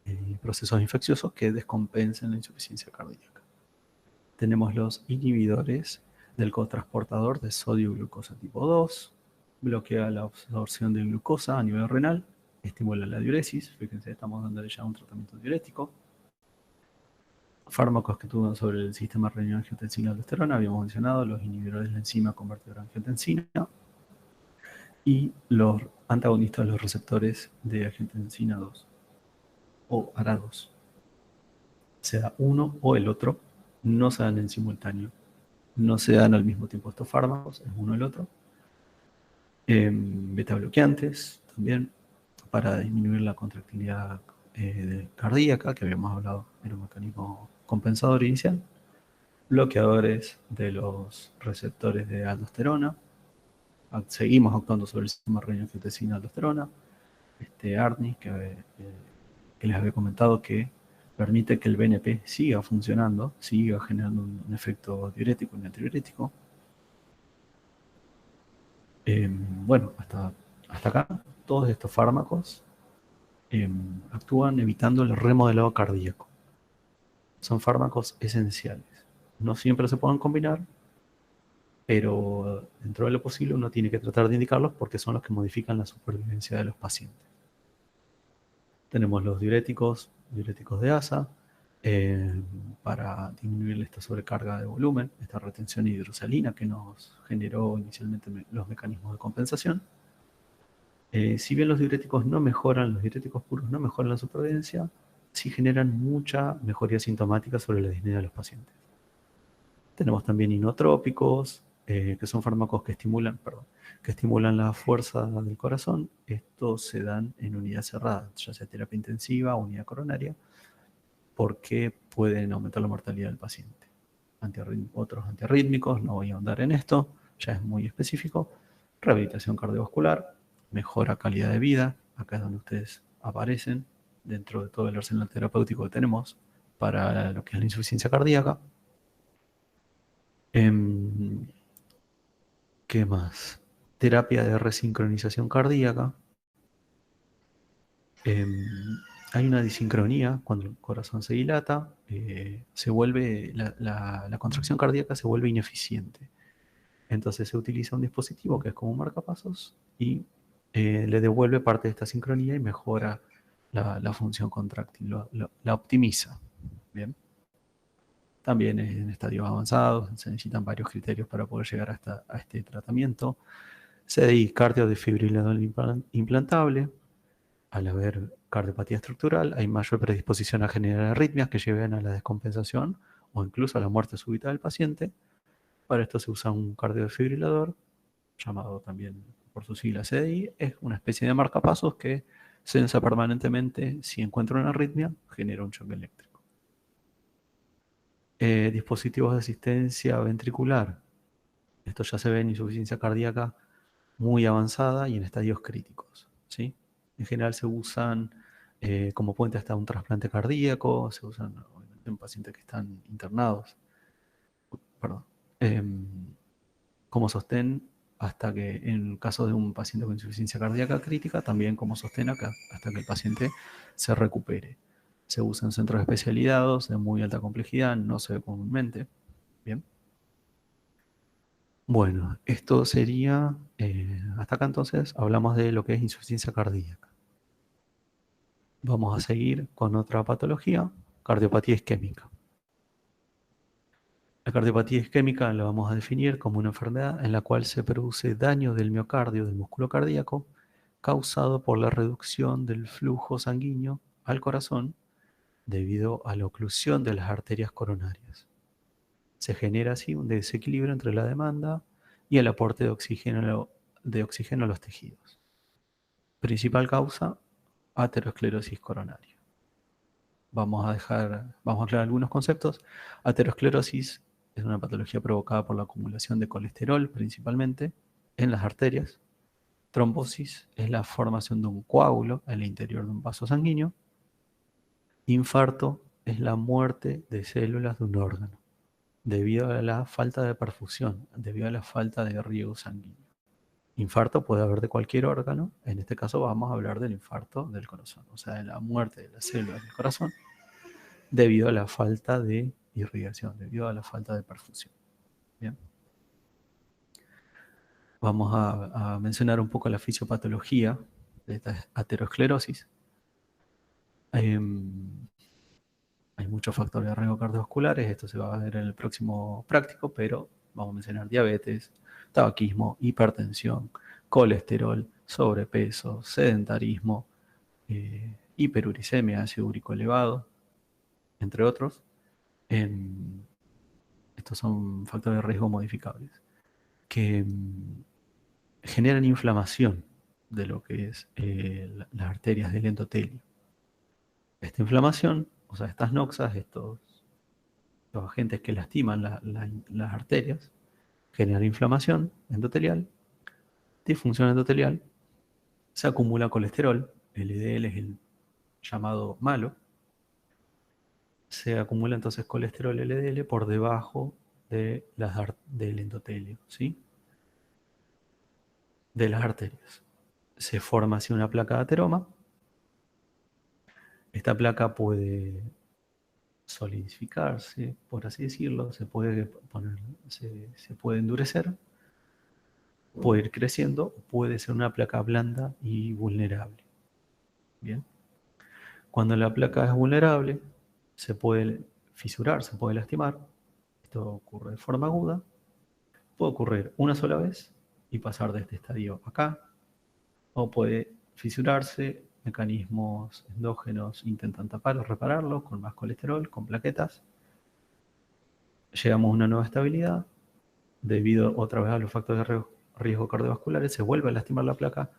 y procesos infecciosos que descompensen la insuficiencia cardíaca. Tenemos los inhibidores del cotransportador de sodio-glucosa tipo 2, bloquea la absorción de glucosa a nivel renal, estimula la diuresis, fíjense, estamos dándole ya un tratamiento diurético. Fármacos que actúan sobre el sistema renina-angiotensina-aldosterona, habíamos mencionado los inhibidores de la enzima convertidora de angiotensina y los antagonistas de los receptores de angiotensina 2 o ARA2. Sea uno o el otro, no se dan en simultáneo, no se dan al mismo tiempo estos fármacos, es uno o el otro. Beta bloqueantes también para disminuir la contractilidad cardíaca, que habíamos hablado en un mecanismo compensador inicial. Bloqueadores de los receptores de aldosterona. Seguimos actuando sobre el sistema renina-angiotensina-aldosterona. Este ARNI, que les había comentado, que permite que el BNP siga funcionando, siga generando un efecto diurético y natriurético. Bueno, hasta acá, todos estos fármacos actúan evitando el remodelado cardíaco. Son fármacos esenciales. No siempre se pueden combinar, pero dentro de lo posible uno tiene que tratar de indicarlos porque son los que modifican la supervivencia de los pacientes. Tenemos los diuréticos de ASA, para disminuir esta sobrecarga de volumen, esta retención hidrosalina que nos generó inicialmente los mecanismos de compensación. Si bien los diuréticos puros no mejoran la supervivencia, sí generan mucha mejoría sintomática sobre la disnea de los pacientes. Tenemos también inotrópicos, que son fármacos que estimulan la fuerza del corazón. Estos se dan en unidad cerrada, ya sea terapia intensiva o unidad coronaria, porque pueden aumentar la mortalidad del paciente. Otros antiarrítmicos, no voy a ahondar en esto, ya es muy específico. Rehabilitación cardiovascular, mejora calidad de vida, acá es donde ustedes aparecen dentro de todo el arsenal terapéutico que tenemos para lo que es la insuficiencia cardíaca. ¿Qué más? Terapia de resincronización cardíaca. hay una disincronía cuando el corazón se dilata, se vuelve, la contracción cardíaca se vuelve ineficiente. Entonces se utiliza un dispositivo que es como un marcapasos y le devuelve parte de esta sincronía y mejora la función contráctil, la optimiza. Bien. También en estadios avanzados se necesitan varios criterios para poder llegar a este tratamiento. CDI cardiodefibrilador implantable. Al haber cardiopatía estructural, hay mayor predisposición a generar arritmias que lleven a la descompensación o incluso a la muerte súbita del paciente. Para esto se usa un cardiodefibrilador, llamado también por su sigla CDI. Es una especie de marcapasos que sensa permanentemente si encuentra una arritmia, genera un shock eléctrico. Dispositivos de asistencia ventricular. Esto ya se ve en insuficiencia cardíaca muy avanzada y en estadios críticos, ¿sí? En general se usan como puente hasta un trasplante cardíaco, se usan obviamente en pacientes que están internados, perdón, como sostén hasta que en el caso de un paciente con insuficiencia cardíaca crítica, también como sostén acá, hasta que el paciente se recupere. Se usa en centros especializados de muy alta complejidad, no se ve comúnmente. Bien. Bueno, esto sería, hasta acá entonces hablamos de lo que es insuficiencia cardíaca. Vamos a seguir con otra patología, cardiopatía isquémica. La cardiopatía isquémica la vamos a definir como una enfermedad en la cual se produce daño del miocardio, del músculo cardíaco, causado por la reducción del flujo sanguíneo al corazón debido a la oclusión de las arterias coronarias. Se genera así un desequilibrio entre la demanda y el aporte de oxígeno a los tejidos. Principal causa, aterosclerosis coronaria. Vamos a aclarar algunos conceptos. Aterosclerosis es una patología provocada por la acumulación de colesterol, principalmente, en las arterias. Trombosis es la formación de un coágulo en el interior de un vaso sanguíneo. Infarto es la muerte de células de un órgano, debido a la falta de perfusión, debido a la falta de riego sanguíneo. Infarto puede haber de cualquier órgano, en este caso vamos a hablar del infarto del corazón, o sea, de la muerte de las células del corazón debido a la falta de irrigación, debido a la falta de perfusión. Bien. Vamos a mencionar un poco la fisiopatología de esta aterosclerosis. Hay muchos factores de riesgo cardiovasculares, esto se va a ver en el próximo práctico, pero vamos a mencionar diabetes, tabaquismo, hipertensión, colesterol, sobrepeso, sedentarismo, hiperuricemia, ácido úrico elevado, entre otros. Estos son factores de riesgo modificables que generan inflamación de lo que es las arterias del endotelio. Esta inflamación, o sea, estas noxas, estos agentes que lastiman las arterias, generan inflamación endotelial, disfunción endotelial, se acumula colesterol, el LDL es el llamado malo, se acumula entonces colesterol LDL por debajo de del endotelio, ¿sí? De las arterias. Se forma así una placa de ateroma. Esta placa puede solidificarse, por así decirlo, se puede endurecer, puede ir creciendo, puede ser una placa blanda y vulnerable. Bien. Cuando la placa es vulnerable, se puede fisurar, se puede lastimar. Esto ocurre de forma aguda. Puede ocurrir una sola vez y pasar de este estadio acá, o puede fisurarse, mecanismos endógenos intentan taparlo, repararlo con más colesterol, con plaquetas. Llegamos a una nueva estabilidad, debido otra vez a los factores de riesgo cardiovasculares, se vuelve a lastimar la placa,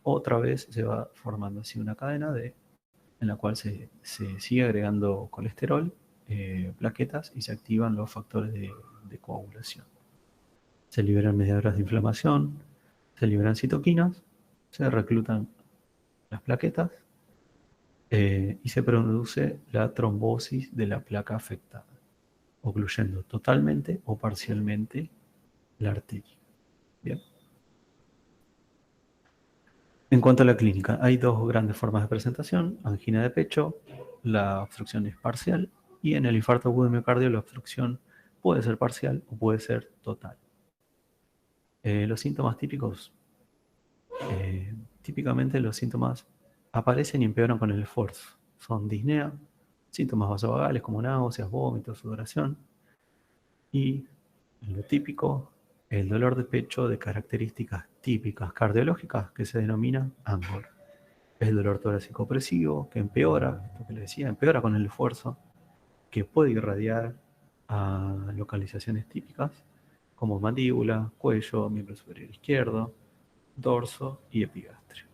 otra vez se va formando así una cadena en la cual se sigue agregando colesterol, plaquetas y se activan los factores de coagulación. Se liberan mediadores de inflamación, se liberan citoquinas, se reclutan las plaquetas y se produce la trombosis de la placa afectada, ocluyendo totalmente o parcialmente la arteria. Bien. En cuanto a la clínica, hay dos grandes formas de presentación: angina de pecho, la obstrucción es parcial, y en el infarto agudo de miocardio la obstrucción puede ser parcial o puede ser total. Los síntomas típicos, típicamente los síntomas aparecen y empeoran con el esfuerzo. Son disnea, síntomas vasovagales como náuseas, vómitos, sudoración, y lo típico, el dolor de pecho de características típicas cardiológicas que se denomina ANGOR. Es el dolor torácico opresivo que empeora, lo que les decía, empeora con el esfuerzo, que puede irradiar a localizaciones típicas como mandíbula, cuello, miembro superior izquierdo, dorso y epigastrio.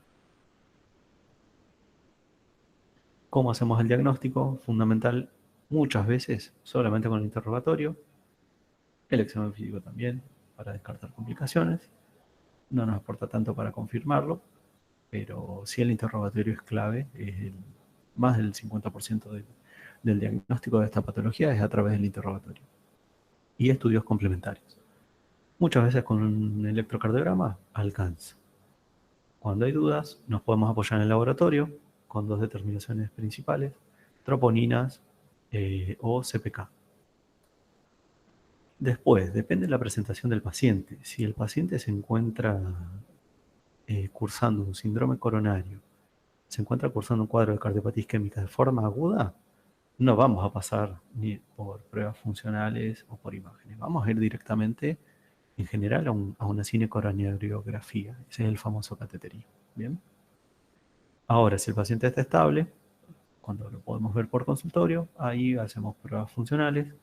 ¿Cómo hacemos el diagnóstico? Fundamental, muchas veces solamente con el interrogatorio, el examen físico también para descartar complicaciones. No nos aporta tanto para confirmarlo, pero sí el interrogatorio es clave. Más del 50% del diagnóstico de esta patología es a través del interrogatorio. Y estudios complementarios. Muchas veces con un electrocardiograma alcanza. Cuando hay dudas, nos podemos apoyar en el laboratorio con dos determinaciones principales: troponinas o CPK. Después, depende de la presentación del paciente. Si el paciente se encuentra cursando un síndrome coronario, se encuentra cursando un cuadro de cardiopatía isquémica de forma aguda, no vamos a pasar ni por pruebas funcionales o por imágenes. Vamos a ir directamente, en general, a una cinecoronariografía. Ese es el famoso cateterismo. ¿Bien? Ahora, si el paciente está estable, cuando lo podemos ver por consultorio, ahí hacemos pruebas funcionales,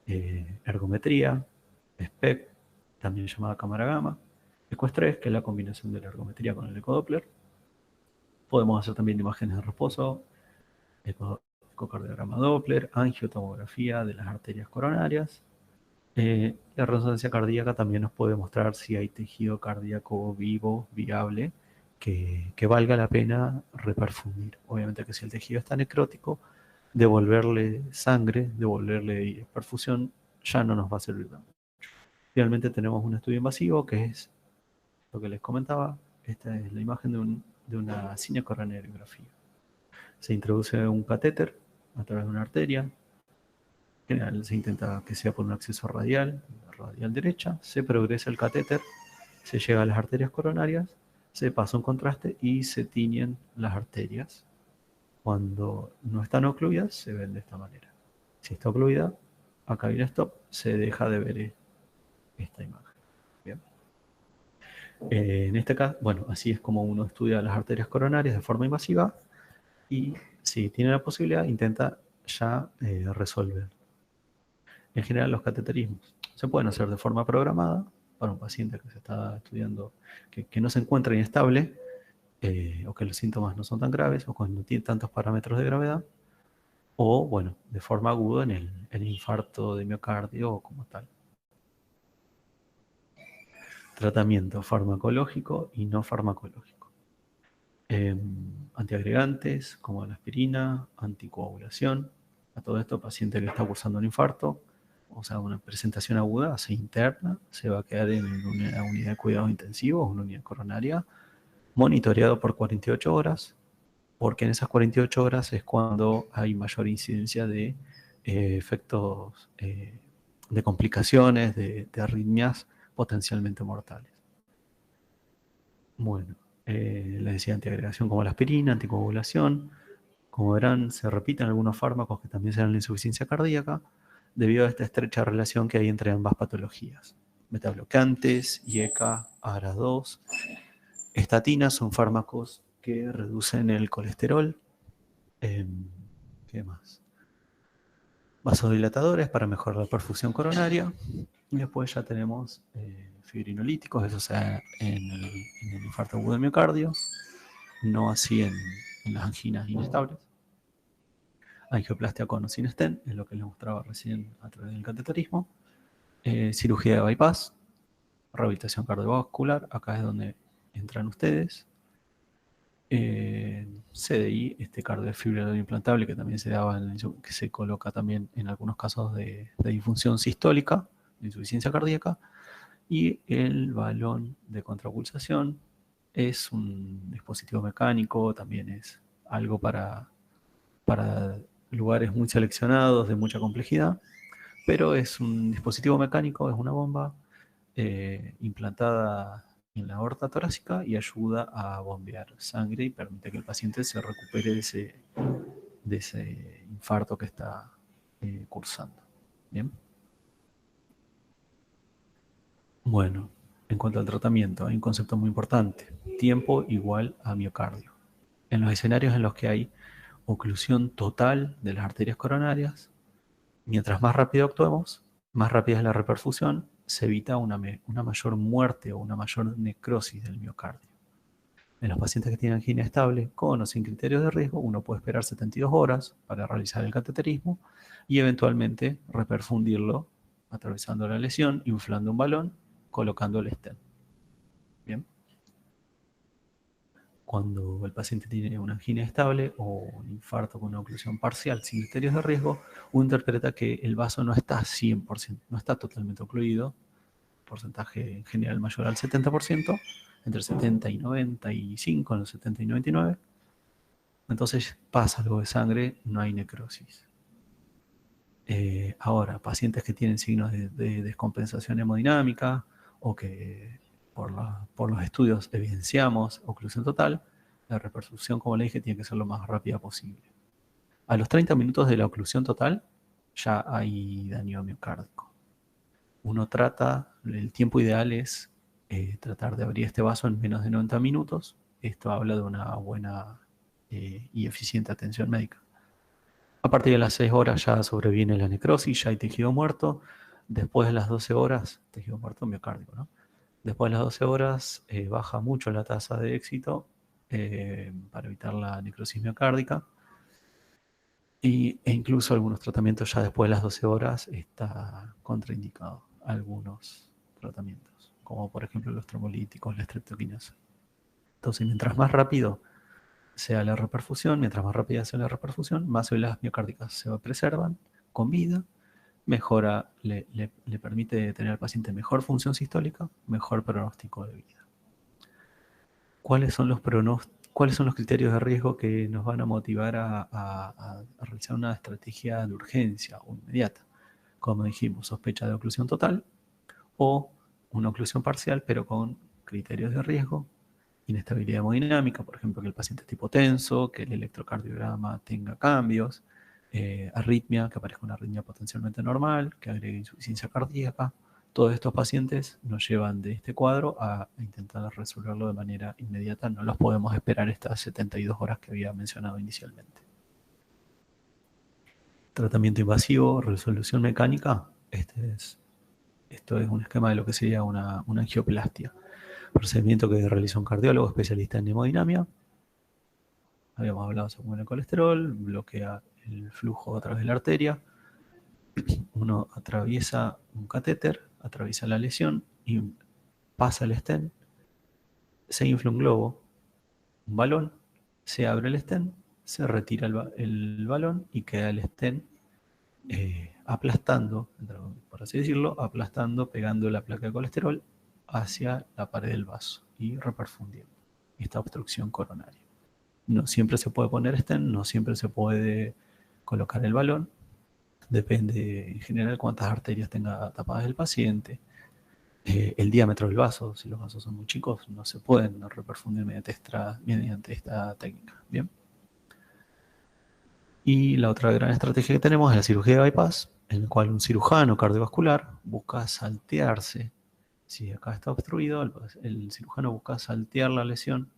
ergometría, SPECT, también llamada cámara gamma, ecoestrés, que es la combinación de la ergometría con el ecodoppler. Podemos hacer también imágenes de reposo, ecocardiograma Doppler, angiotomografía de las arterias coronarias. La resonancia cardíaca también nos puede mostrar si hay tejido cardíaco vivo, viable, que valga la pena reperfundir. Obviamente que si el tejido está necrótico, devolverle sangre, devolverle perfusión, ya no nos va a servir tanto. Finalmente tenemos un estudio invasivo, que es lo que les comentaba. Esta es la imagen de una cinecoronariografía. Se introduce un catéter a través de una arteria. En general se intenta que sea por un acceso radial, la radial derecha. Se progresa el catéter, se llega a las arterias coronarias, se pasa un contraste y se tiñen las arterias. Cuando no están ocluidas, se ven de esta manera. Si está ocluida, acá viene stop, se deja de ver esta imagen. Bien. En este caso, bueno, así es como uno estudia las arterias coronarias de forma invasiva, y si tiene la posibilidad, intenta ya resolver. En general, los cateterismos se pueden hacer de forma programada para un paciente que se está estudiando, que no se encuentra inestable, o que los síntomas no son tan graves, o cuando no tiene tantos parámetros de gravedad, o, bueno, de forma aguda en el infarto de miocardio o como tal. Tratamiento farmacológico y no farmacológico. Antiagregantes como la aspirina, anticoagulación. A todo esto, paciente que está cursando un infarto, o sea, una presentación aguda, se interna, se va a quedar en una unidad de cuidados intensivos, una unidad coronaria, monitoreado por 48 horas, porque en esas 48 horas es cuando hay mayor incidencia de efectos, de complicaciones, de arritmias potencialmente mortales. Bueno, les decía, antiagregación como la aspirina, anticoagulación. Como verán, se repiten algunos fármacos que también se dan la insuficiencia cardíaca debido a esta estrecha relación que hay entre ambas patologías. Betabloqueantes, IECA, ARA2, estatinas son fármacos que reducen el colesterol. ¿Qué más? Vasodilatadores para mejorar la perfusión coronaria. Y después ya tenemos fibrinolíticos, eso sea en el infarto agudo de miocardio, no así en las anginas inestables. Angioplastia con o sin stent, es lo que les mostraba recién a través del cateterismo. Cirugía de bypass, rehabilitación cardiovascular, acá es donde entran ustedes. CDI, este cardiofibrilador implantable que también se daba, que se coloca también en algunos casos de disfunción sistólica, de insuficiencia cardíaca, y el balón de contrapulsación, Es un dispositivo mecánico, también es algo para lugares muy seleccionados, de mucha complejidad, pero es un dispositivo mecánico, es una bomba implantada en la aorta torácica y ayuda a bombear sangre y permite que el paciente se recupere de ese infarto que está cursando. ¿Bien? Bueno, en cuanto al tratamiento, hay un concepto muy importante. Tiempo igual a miocardio. En los escenarios en los que hay oclusión total de las arterias coronarias, mientras más rápido actuemos, más rápida es la reperfusión, se evita una mayor muerte o una mayor necrosis del miocardio. En los pacientes que tienen angina estable, con o sin criterios de riesgo, uno puede esperar 72 horas para realizar el cateterismo y eventualmente reperfundirlo atravesando la lesión, inflando un balón, colocando el stent. Bien. Cuando el paciente tiene una angina estable o un infarto con una oclusión parcial sin criterios de riesgo, uno interpreta que el vaso no está 100%, no está totalmente ocluido, porcentaje en general mayor al 70%, entre 70 y 95, en los 70 y 99. Entonces pasa algo de sangre, no hay necrosis. Ahora, pacientes que tienen signos de descompensación hemodinámica o que por los estudios evidenciamos oclusión total, la reperfusión, como le dije, tiene que ser lo más rápida posible. A los 30 minutos de la oclusión total ya hay daño miocárdico. Uno trata, el tiempo ideal es tratar de abrir este vaso en menos de 90 minutos. Esto habla de una buena y eficiente atención médica. A partir de las 6 horas ya sobreviene la necrosis, ya hay tejido muerto. Después de las 12 horas, tejido muerto miocárdico, ¿no? Después de las 12 horas baja mucho la tasa de éxito para evitar la necrosis miocárdica. E incluso algunos tratamientos ya después de las 12 horas está contraindicado. Algunos tratamientos, como por ejemplo los trombolíticos, la estreptoquinasa. Entonces, mientras más rápido sea la reperfusión, mientras más rápida sea la reperfusión, más células miocárdicas se preservan con vida, mejora, le permite tener al paciente mejor función sistólica, mejor pronóstico de vida. ¿Cuáles son los criterios de riesgo que nos van a motivar a realizar una estrategia de urgencia o inmediata? Como dijimos, sospecha de oclusión total o una oclusión parcial, pero con criterios de riesgo, inestabilidad hemodinámica, por ejemplo, que el paciente esté hipotenso, que el electrocardiograma tenga cambios, arritmia, que aparezca una arritmia potencialmente normal, que agregue insuficiencia cardíaca. Todos estos pacientes nos llevan de este cuadro a intentar resolverlo de manera inmediata. No los podemos esperar estas 72 horas que había mencionado inicialmente. Tratamiento invasivo, resolución mecánica. Esto es un esquema de lo que sería una angioplastia. Procedimiento que realiza un cardiólogo especialista en hemodinamia. Habíamos hablado sobre el colesterol, bloquea el flujo a través de la arteria. Uno atraviesa un catéter, atraviesa la lesión y pasa el stent. Se infla un globo, un balón, se abre el stent, se retira el balón y queda el stent aplastando, por así decirlo, pegando la placa de colesterol hacia la pared del vaso y reperfundiendo esta obstrucción coronaria. No siempre se puede poner stent, no siempre se puede colocar el balón. Depende en general cuántas arterias tenga tapadas el paciente. El diámetro del vaso, si los vasos son muy chicos, no se pueden reperfundir mediante esta técnica. Bien. Y la otra gran estrategia que tenemos es la cirugía de bypass, en la cual un cirujano cardiovascular busca saltearse. Si acá está obstruido, el cirujano busca saltear la lesión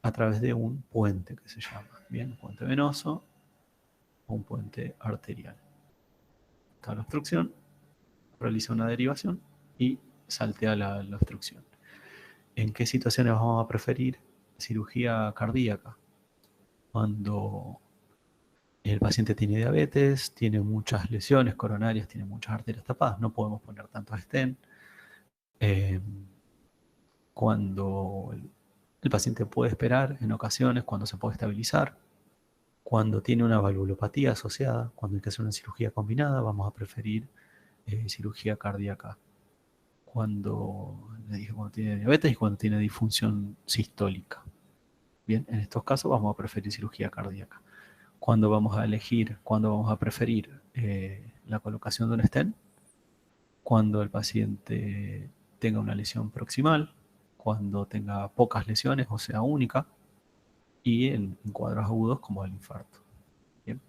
a través de un puente que se llama, bien, un puente venoso o un puente arterial. Está la obstrucción, realiza una derivación y saltea la obstrucción. ¿En qué situaciones vamos a preferir cirugía cardíaca? Cuando el paciente tiene diabetes, tiene muchas lesiones coronarias, tiene muchas arterias tapadas, no podemos poner tanto stent. Cuando el paciente puede esperar en ocasiones, cuando se puede estabilizar, cuando tiene una valvulopatía asociada, cuando hay que hacer una cirugía combinada, vamos a preferir cirugía cardíaca. Cuando le dije cuando tiene diabetes y cuando tiene disfunción sistólica. Bien, en estos casos vamos a preferir cirugía cardíaca. Cuando vamos a elegir, cuando vamos a preferir la colocación de un stent, cuando el paciente tenga una lesión proximal, cuando tenga pocas lesiones, o sea, única, y en cuadros agudos como el infarto. Bien.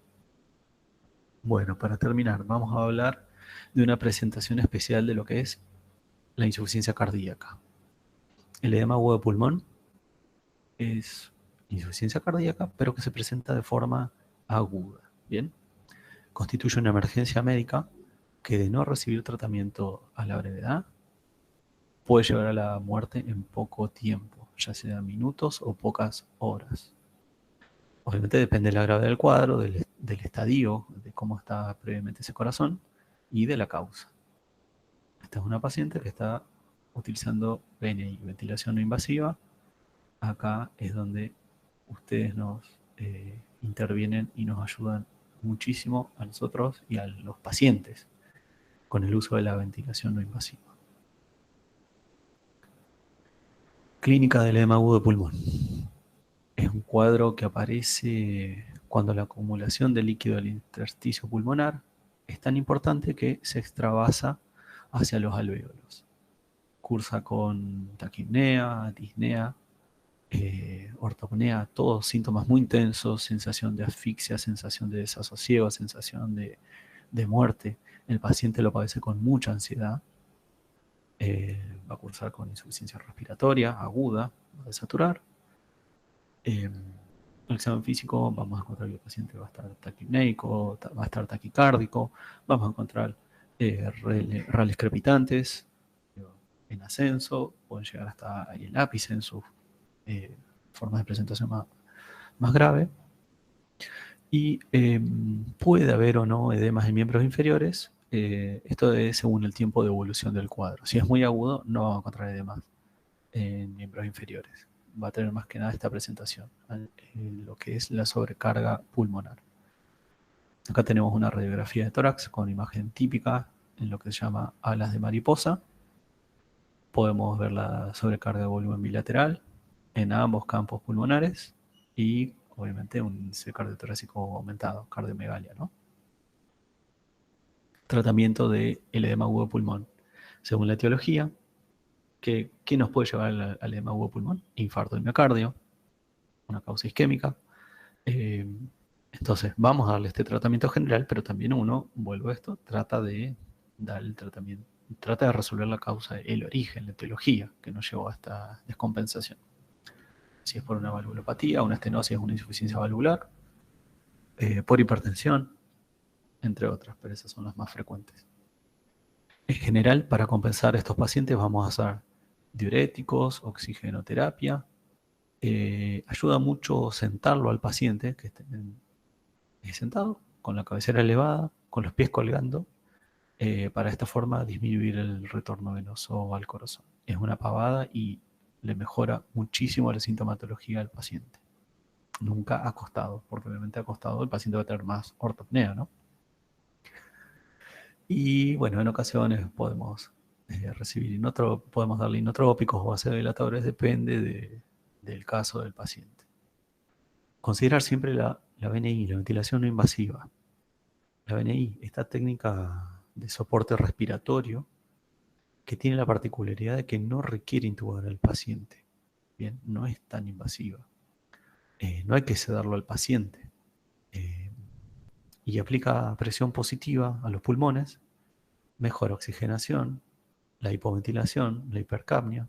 Bueno, para terminar, vamos a hablar de una presentación especial de lo que es la insuficiencia cardíaca. El edema agudo de pulmón es insuficiencia cardíaca, pero que se presenta de forma aguda. Bien, constituye una emergencia médica que, de no recibir tratamiento a la brevedad, puede llevar a la muerte en poco tiempo, ya sea minutos o pocas horas. Obviamente depende de la gravedad del cuadro, del estadio, de cómo está previamente ese corazón y de la causa. Esta es una paciente que está utilizando VNI, ventilación no invasiva. Acá es donde ustedes nos intervienen y nos ayudan muchísimo a nosotros y a los pacientes con el uso de la ventilación no invasiva. Clínica del edema agudo de pulmón. Es un cuadro que aparece cuando la acumulación de líquido del intersticio pulmonar es tan importante que se extravasa hacia los alvéolos. Cursa con taquipnea, disnea, ortopnea, todos síntomas muy intensos, sensación de asfixia, sensación de desasosiego, sensación de muerte. El paciente lo padece con mucha ansiedad. Va a cursar con insuficiencia respiratoria aguda, va a desaturar. El examen físico vamos a encontrar que el paciente va a estar taquipneico, va a estar taquicárdico, vamos a encontrar rales crepitantes en ascenso, pueden llegar hasta el ápice en sus formas de presentación más grave. Y puede haber o no edemas en miembros inferiores. Esto es según el tiempo de evolución del cuadro. Si es muy agudo, no vamos a encontrar edemas en miembros inferiores. Va a tener más que nada esta presentación, lo que es la sobrecarga pulmonar. Acá tenemos una radiografía de tórax con imagen típica en lo que se llama alas de mariposa. Podemos ver la sobrecarga de volumen bilateral en ambos campos pulmonares y obviamente un índice cardiotorácico aumentado, cardiomegalia, ¿no? Tratamiento del edema agudo de pulmón. Según la etiología, ¿qué nos puede llevar al edema agudo de pulmón? Infarto del miocardio, una causa isquémica. Entonces, vamos a darle este tratamiento general, pero también uno, vuelvo a esto, trata de dar el tratamiento, trata de resolver la causa, el origen, la etiología que nos llevó a esta descompensación. Si es por una valvulopatía, una estenosis, una insuficiencia valvular, por hipertensión, entre otras, pero esas son las más frecuentes. En general, para compensar a estos pacientes vamos a usar diuréticos, oxigenoterapia. Ayuda mucho sentarlo al paciente, que esté sentado, con la cabecera elevada, con los pies colgando, para esta forma disminuir el retorno venoso al corazón. Es una pavada y le mejora muchísimo la sintomatología del paciente. Nunca acostado, porque obviamente acostado el paciente va a tener más ortopnea, ¿no? Y bueno, en ocasiones podemos podemos darle inotrópicos o vasodilatadores, depende del caso del paciente. Considerar siempre la VNI, la ventilación no invasiva. La VNI, esta técnica de soporte respiratorio, que tiene la particularidad de que no requiere intubar al paciente. Bien, no es tan invasiva. No hay que sedarlo al paciente. Y aplica presión positiva a los pulmones, mejora oxigenación, la hipoventilación, la hipercapnia,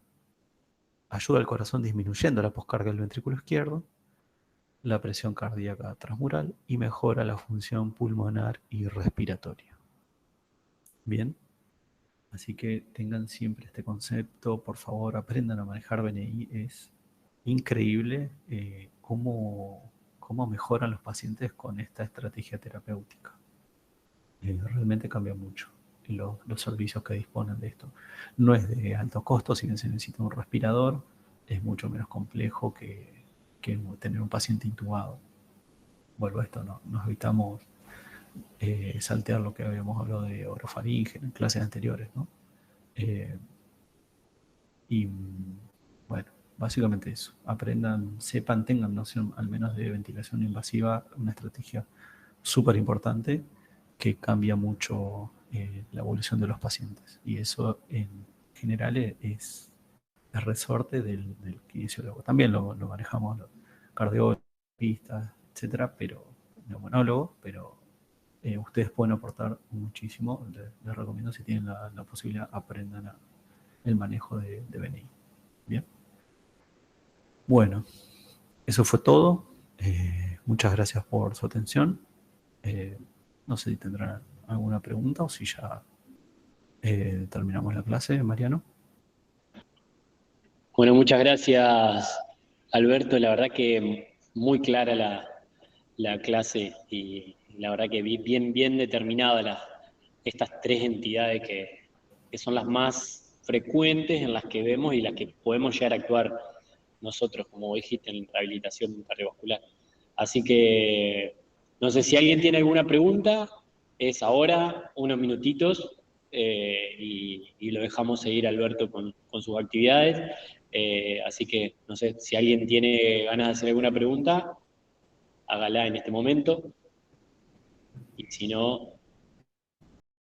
ayuda al corazón disminuyendo la poscarga del ventrículo izquierdo, la presión cardíaca transmural y mejora la función pulmonar y respiratoria. Bien, así que tengan siempre este concepto, por favor, aprendan a manejar VNI. Es increíble cómo mejoran los pacientes con esta estrategia terapéutica. Realmente cambia mucho los servicios que disponen de esto. No es de alto costo, si bien se necesita un respirador, es mucho menos complejo que tener un paciente intubado. Vuelvo a esto, ¿no? Nos evitamos saltear lo que habíamos hablado de orofaringe en clases anteriores, ¿no? Y bueno, básicamente eso. Aprendan, sepan, tengan noción al menos de ventilación invasiva, una estrategia súper importante que cambia mucho la evolución de los pacientes. Y eso en general es resorte del kinesiólogo. También lo manejamos los cardiólogos, etcétera, pero neumonólogos, pero ustedes pueden aportar muchísimo. Les recomiendo, si tienen la posibilidad, aprendan el manejo de BNI. Bien. Bueno, eso fue todo. Muchas gracias por su atención. No sé si tendrán alguna pregunta o si ya terminamos la clase, Mariano. Bueno, muchas gracias, Alberto. La verdad que muy clara la clase y la verdad que bien determinadas estas tres entidades que son las más frecuentes en las que vemos y las que podemos llegar a actuar nosotros, como dijiste, en rehabilitación cardiovascular. Así que, no sé si alguien tiene alguna pregunta, es ahora, unos minutitos, y lo dejamos seguir, Alberto, con sus actividades. Así que, no sé, si alguien tiene ganas de hacer alguna pregunta, hágala en este momento. Y si no,